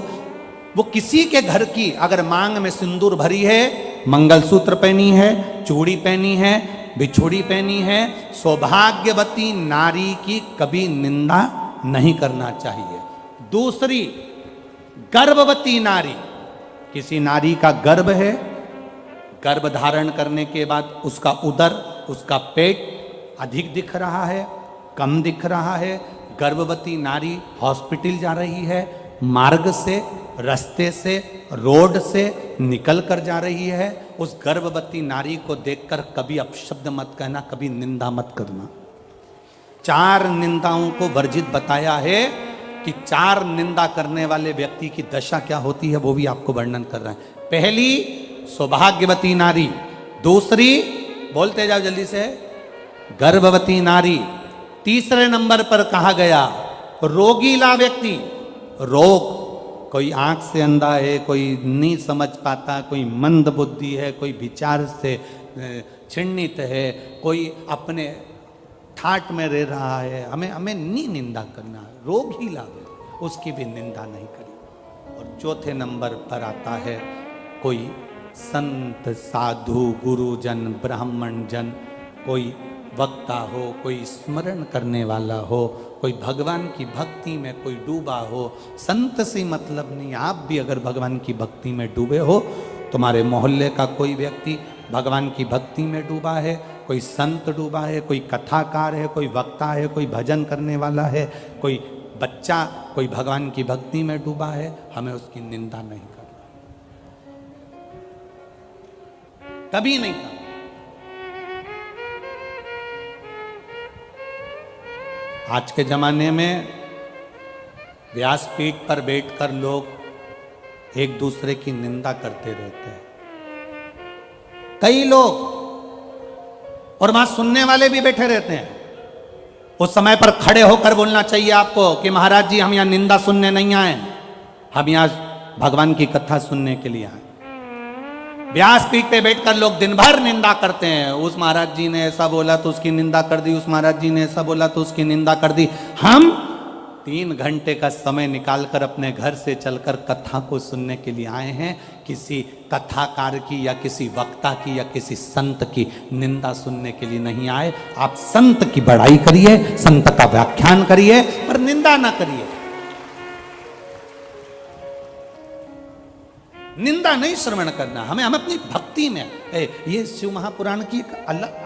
वो किसी के घर की अगर मांग में सिंदूर भरी है, मंगलसूत्र पहनी है, चूड़ी पहनी है, बिछुड़ी पहनी है, सौभाग्यवती नारी की कभी निंदा नहीं करना चाहिए। दूसरी, गर्भवती नारी, किसी नारी का गर्भ है, गर्भ धारण करने के बाद उसका उदर, उसका पेट अधिक दिख रहा है, कम दिख रहा है, गर्भवती नारी हॉस्पिटल जा रही है, मार्ग से, रास्ते से, रोड से निकल कर जा रही है, उस गर्भवती नारी को देखकर कभी अपशब्द मत कहना, कभी निंदा मत करना। 4 निंदाओं को वर्जित बताया है कि 4 निंदा करने वाले व्यक्ति की दशा क्या होती है, वो भी आपको वर्णन कर रहे हैं। पहली, सौभाग्यवती नारी। दूसरी, बोलते जाओ जल्दी से, गर्भवती नारी। तीसरे नंबर पर कहा गया रोगीला व्यक्ति। रोग, कोई आंख से अंधा है, कोई नहीं समझ पाता, कोई मंद बुद्धि है, कोई विचार से छिन्नित है, कोई अपने ठाट में रह रहा है, हमें नहीं निंदा करना, रोग ही लावे, उसकी भी निंदा नहीं करी। और चौथे नंबर पर आता है कोई संत, साधु, गुरुजन, ब्राह्मण जन, कोई वक्ता हो, कोई स्मरण करने वाला हो, कोई भगवान की भक्ति में कोई डूबा हो। संत से मतलब नहीं, आप भी अगर भगवान की भक्ति में डूबे हो, तुम्हारे मोहल्ले का कोई व्यक्ति भगवान की भक्ति में डूबा है, कोई संत डूबा है, कोई कथाकार है, कोई वक्ता है, कोई भजन करने वाला है, कोई बच्चा कोई भगवान की भक्ति में डूबा है, हमें उसकी निंदा नहीं करना, कभी नहीं करना। आज के जमाने में व्यासपीठ पर बैठकर लोग एक दूसरे की निंदा करते रहते हैं, कई लोग, और वहां सुनने वाले भी बैठे रहते हैं। उस समय पर खड़े होकर बोलना चाहिए आपको कि महाराज जी, हम यहां निंदा सुनने नहीं आए, हम यहां भगवान की कथा सुनने के लिए आए। व्यासपीठ पे बैठकर लोग दिन भर निंदा करते हैं, उस महाराज जी ने ऐसा बोला तो उसकी निंदा कर दी, उस महाराज जी ने ऐसा बोला तो उसकी निंदा कर दी। हम 3 घंटे का समय निकालकर अपने घर से चलकर कथा को सुनने के लिए आए हैं, किसी कथाकार की या किसी वक्ता की या किसी संत की निंदा सुनने के लिए नहीं आए। आप संत की बड़ाई करिए, संत का व्याख्यान करिए, पर निंदा ना करिए। निंदा नहीं श्रवण करना, हमें अपनी भक्ति में ये शिव महापुराण की एक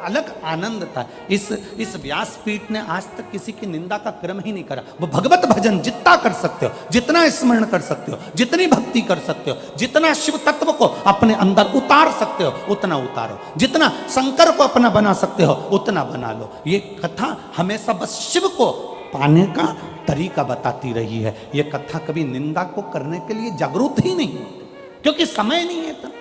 अलग आनंद था। इस व्यासपीठ ने आज तक किसी की निंदा का क्रम ही नहीं करा। वो भगवत भजन जितना कर सकते हो, जितना स्मरण कर सकते हो, जितनी भक्ति कर सकते हो, जितना शिव तत्व को अपने अंदर उतार सकते हो उतना उतारो, जितना शंकर को अपना बना सकते हो उतना बना लो। ये कथा हमेशा बस शिव को पाने का तरीका बताती रही है। ये कथा कभी निंदा को करने के लिए जागरूक ही नहीं होती, क्योंकि समय नहीं है तब।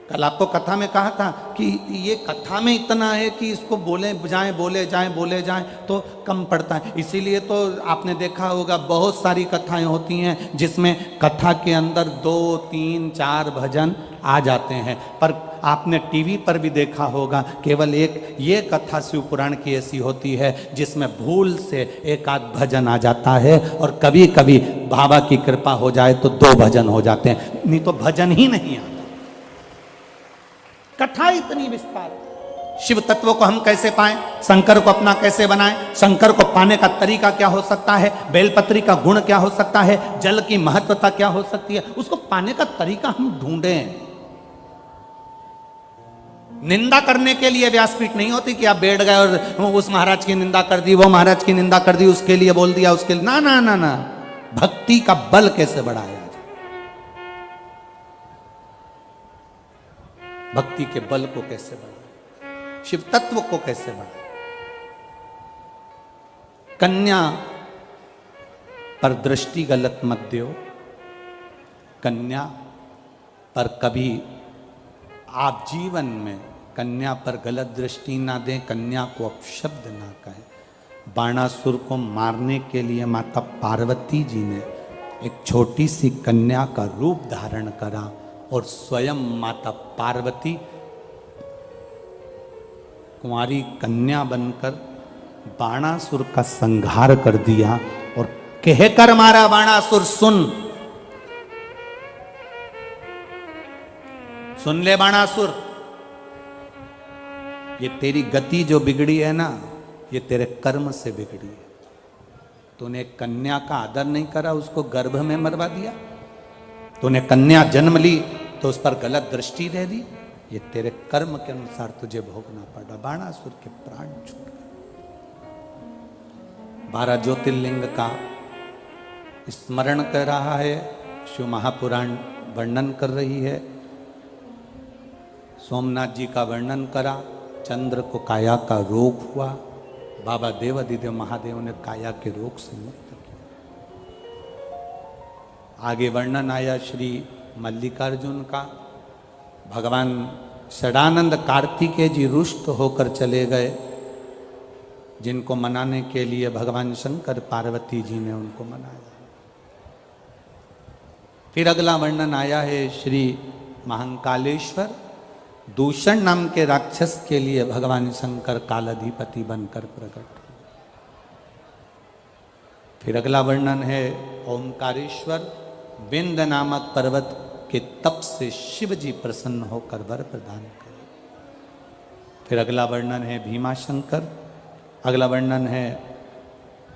कल आपको कथा में कहा था कि ये कथा में इतना है कि इसको बोले जाएं तो कम पड़ता है। इसीलिए तो आपने देखा होगा बहुत सारी कथाएं होती हैं जिसमें कथा के अंदर 2, 3, 4 भजन आ जाते हैं, पर आपने टीवी पर भी देखा होगा, केवल एक ये कथा शिव पुराण की ऐसी होती है जिसमें भूल से एक आध भजन आ जाता है, और कभी कभी बाबा की कृपा हो जाए तो 2 भजन हो जाते हैं, नहीं तो भजन ही नहीं आता। कथा इतनी विस्तार। शिव तत्व को हम कैसे पाएं, शंकर को अपना कैसे बनाएं, शंकर को पाने का तरीका क्या हो सकता है, बेलपत्री का गुण क्या हो सकता है, जल की महत्वता क्या हो सकती है, उसको पाने का तरीका हम ढूंढें। निंदा करने के लिए व्यासपीठ नहीं होती कि आप बैठ गए और उस महाराज की निंदा कर दी, वो महाराज की निंदा कर दी, उसके लिए बोल दिया, उसके लिए ना ना ना ना। भक्ति का बल कैसे बढ़ाया, भक्ति के बल को कैसे बढ़ाया, शिव तत्व को कैसे बढ़ाया। कन्या पर दृष्टि गलत मत दो, कन्या पर कभी आप जीवन में कन्या पर गलत दृष्टि ना दें, कन्या को अपशब्द ना कहें। बाणासुर को मारने के लिए माता पार्वती जी ने एक छोटी सी कन्या का रूप धारण करा और स्वयं माता पार्वती कुंवारी कन्या बनकर बाणासुर का संहार कर दिया और कहकर मारा, बाणासुर सुन ले बाणासुर, ये तेरी गति जो बिगड़ी है ना, ये तेरे कर्म से बिगड़ी है। तूने कन्या का आदर नहीं करा, उसको गर्भ में मरवा दिया, तूने कन्या जन्म ली तो उस पर गलत दृष्टि दे दी, ये तेरे कर्म के अनुसार तुझे भोगना पड़ा। बाणासुर के प्राण छूट गए। 12 ज्योतिर्लिंग का स्मरण कर रहा है, शिव महापुराण वर्णन कर रही है। सोमनाथ जी का वर्णन करा, चंद्र को काया का रोग हुआ, बाबा देवादिदेव महादेव ने काया के रोग से मुक्त किया। आगे वर्णन आया श्री मल्लिकार्जुन का, भगवान षडानंद कार्तिकेय जी रुष्ट होकर चले गए, जिनको मनाने के लिए भगवान शंकर पार्वती जी ने उनको मनाया। फिर अगला वर्णन आया है श्री महाकालेश्वर, दूषण नाम के राक्षस के लिए भगवान शंकर कालाधिपति बनकर प्रकट। फिर अगला वर्णन है ओंकारेश्वर, विंद नामक पर्वत के तप से शिव जी प्रसन्न होकर वर प्रदान करें। फिर अगला वर्णन है भीमाशंकर, अगला वर्णन है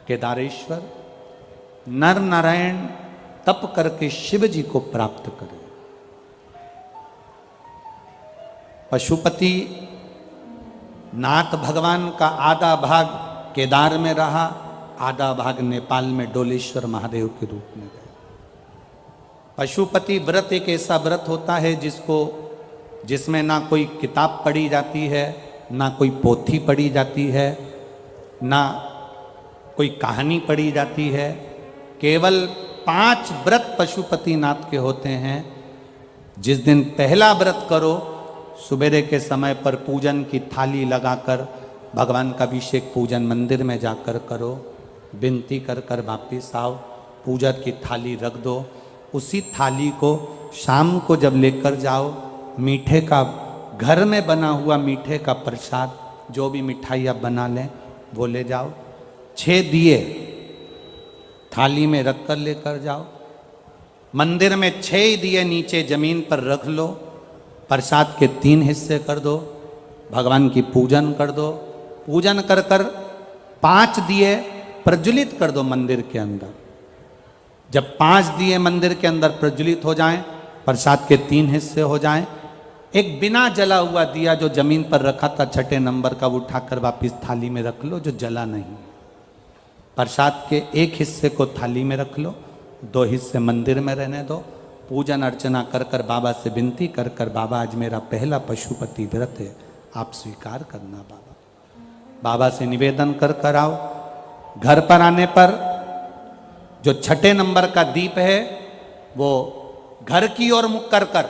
केदारेश्वर, नर नारायण तप करके शिव जी को प्राप्त करें। पशुपति नाथ भगवान का आधा भाग केदार में रहा, आधा भाग नेपाल में डोलेश्वर महादेव के रूप में गए। पशुपति व्रत एक ऐसा व्रत होता है जिसमें ना कोई किताब पढ़ी जाती है, ना कोई पोथी पढ़ी जाती है, ना कोई कहानी पढ़ी जाती है। केवल 5 व्रत पशुपति नाथ के होते हैं। जिस दिन पहला व्रत करो, सुबेरे के समय पर पूजन की थाली लगाकर भगवान का अभिषेक पूजन मंदिर में जाकर करो, विनती कर कर वापिस आओ, पूजा की थाली रख दो। उसी थाली को शाम को जब लेकर जाओ, मीठे का घर में बना हुआ मीठे का प्रसाद, जो भी मिठाई आप बना लें वो ले जाओ। 6 दिए थाली में रख कर लेकर जाओ। मंदिर में 6 दिए नीचे जमीन पर रख लो, प्रसाद के 3 हिस्से कर दो, भगवान की पूजन कर दो। पूजन कर कर 5 दिए प्रज्वलित कर दो मंदिर के अंदर। जब 5 दिए मंदिर के अंदर प्रज्वलित हो जाएं, प्रसाद के 3 हिस्से हो जाएं, एक बिना जला हुआ दिया जो जमीन पर रखा था 6 नंबर का, वो उठाकर वापिस थाली में रख लो, जो जला नहीं। प्रसाद के 1 हिस्से को थाली में रख लो, 2 हिस्से मंदिर में रहने दो। पूजन अर्चना कर कर बाबा से विनती कर कर, बाबा आज मेरा पहला पशुपति व्रत है, आप स्वीकार करना। बाबा से निवेदन कर कर आओ। घर पर आने पर जो 6 नंबर का दीप है वो घर की ओर मुख कर कर,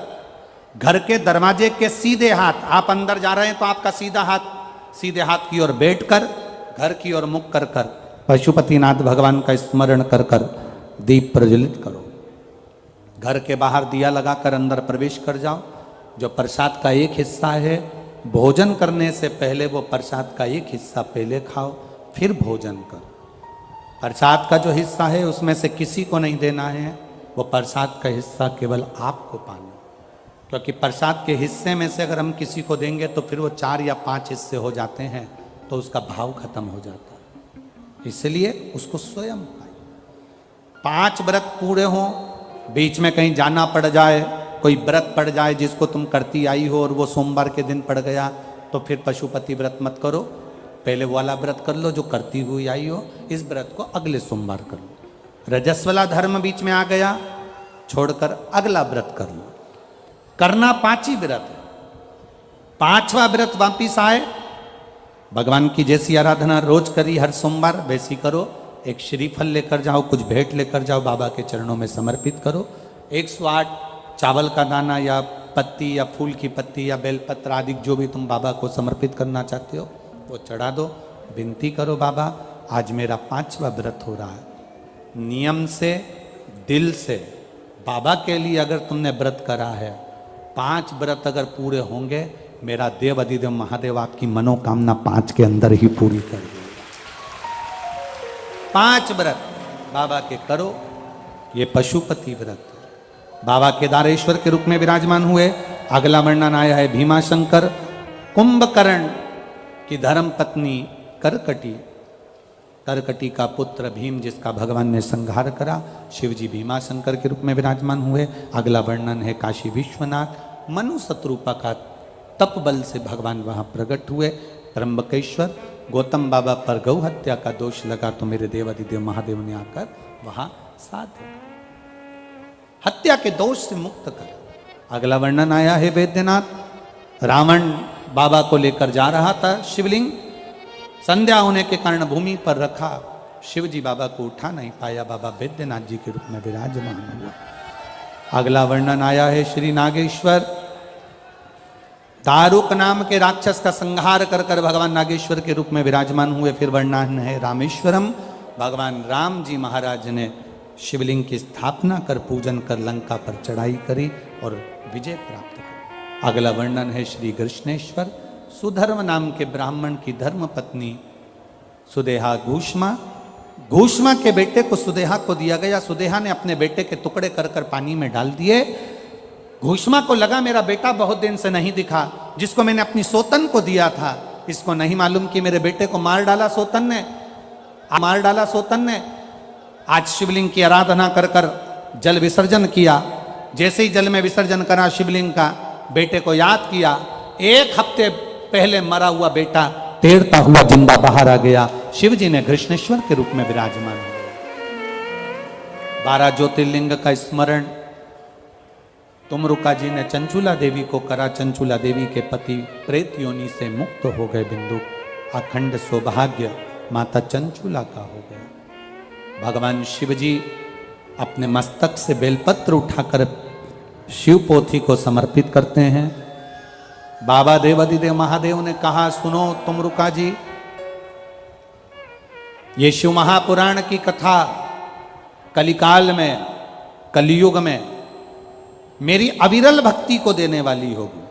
घर के दरवाजे के सीधे हाथ, आप अंदर जा रहे हैं तो आपका सीधे हाथ की ओर बैठकर घर की ओर मुख कर कर पशुपतिनाथ भगवान का स्मरण कर कर दीप प्रज्वलित करो। घर के बाहर दिया लगाकर अंदर प्रवेश कर जाओ। जो प्रसाद का एक हिस्सा है, भोजन करने से पहले वो प्रसाद का एक हिस्सा पहले खाओ, फिर भोजन करो। प्रसाद का जो हिस्सा है उसमें से किसी को नहीं देना है, वो प्रसाद का हिस्सा केवल आपको पाना। क्योंकि प्रसाद के हिस्से में से अगर हम किसी को देंगे तो फिर वो 4 या 5 हिस्से हो जाते हैं, तो उसका भाव खत्म हो जाता है। इसलिए उसको स्वयं खाए। 5 व्रत पूरे हों, बीच में कहीं जाना पड़ जाए, कोई व्रत पड़ जाए जिसको तुम करती आई हो और वो सोमवार के दिन पड़ गया, तो फिर पशुपति व्रत मत करो, पहले वाला व्रत कर लो जो करती हुई आई हो। इस व्रत को अगले सोमवार कर लो। रजस्वला धर्म बीच में आ गया, छोड़कर अगला व्रत कर लो। करना 5 ही व्रत है। 5वां व्रत वापिस आए, भगवान की जैसी आराधना रोज करी हर सोमवार वैसी करो। एक श्रीफल लेकर जाओ, कुछ भेंट लेकर जाओ, बाबा के चरणों में समर्पित करो। 108 चावल का दाना या पत्ती या फूल की पत्ती या बेलपत्र आदि जो भी तुम बाबा को समर्पित करना चाहते हो वो चढ़ा दो। विनती करो, बाबा आज मेरा 5वां व्रत हो रहा है। नियम से, दिल से बाबा के लिए अगर तुमने व्रत करा है, 5 व्रत अगर पूरे होंगे, मेरा देव अधिदेव महादेव आपकी मनोकामना 5 के अंदर ही पूरी कर देगा। 5 व्रत बाबा के करो। ये पशुपति व्रत बाबा केदारेश्वर के रूप में विराजमान हुए। अगला वर्णन आया है भीमाशंकर, कुंभकर्ण की धर्म पत्नी करकटी, करकटी का पुत्र भीम जिसका भगवान ने संहार करा, शिवजी भीमाशंकर के रूप में विराजमान हुए। अगला वर्णन है काशी विश्वनाथ, मनु शत्रुपा का तप बल से भगवान वहां प्रकट हुए। त्र्यंबकेश्वर, गौतम बाबा पर गौ हत्या का दोष लगा तो मेरे देवादिदेव महादेव ने आकर वहां साथ दिया, हत्या के दोष से मुक्त कर। अगला वर्णन आया है वैद्यनाथ, रावण बाबा को लेकर जा रहा था शिवलिंग, संध्या होने के कारण भूमि पर रखा, शिवजी बाबा को उठा नहीं पाया, बाबा वैद्यनाथ जी के रूप में विराजमान हुआ। अगला वर्णन आया है श्री नागेश्वर, दारुक नाम के राक्षस का संहार कर कर भगवान नागेश्वर के रूप में विराजमान हुए। फिर वर्णन है रामेश्वरम, भगवान राम जी महाराज ने शिवलिंग की स्थापना कर पूजन कर लंका पर चढ़ाई करी और विजय प्राप्त की। अगला वर्णन है श्री कृष्णेश्वर, सुधर्म नाम के ब्राह्मण की धर्म पत्नी सुदेहा घूष्मा, घूष्मा के बेटे को सुदेहा को दिया गया। सुदेहा ने अपने बेटे के टुकड़े कर कर पानी में डाल दिए। घूष्मा को लगा मेरा बेटा बहुत दिन से नहीं दिखा, जिसको मैंने अपनी सोतन को दिया था, इसको नहीं मालूम कि मेरे बेटे को मार डाला सोतन ने, मार डाला सोतन ने। आज शिवलिंग की आराधना कर कर जल विसर्जन किया। जैसे ही जल में विसर्जन करा शिवलिंग का, बेटे को याद किया। 1 हफ्ते पहले मरा हुआ बेटा तैरता हुआ जिंदा बाहर आ गया। शिवजी ने कृष्णेश्वर के रूप में विराजमान हुए। 12 ज्योतिर्लिंग का स्मरण तुमरुका जी ने चंचुला देवी को करा। चंचुला देवी के पति प्रेत योनि से मुक्त हो गए। बिंदु अखंड सौभाग्य माता चंचुला का हो गया। भगवान शिवजी अपने मस्तक से बेलपत्र उठाकर शिव पोथी को समर्पित करते हैं। बाबा देवादिदेव महादेव ने कहा, सुनो तुमरुका जी, ये शिव महापुराण की कथा कलिकाल में, कलयुग में मेरी अविरल भक्ति को देने वाली होगी।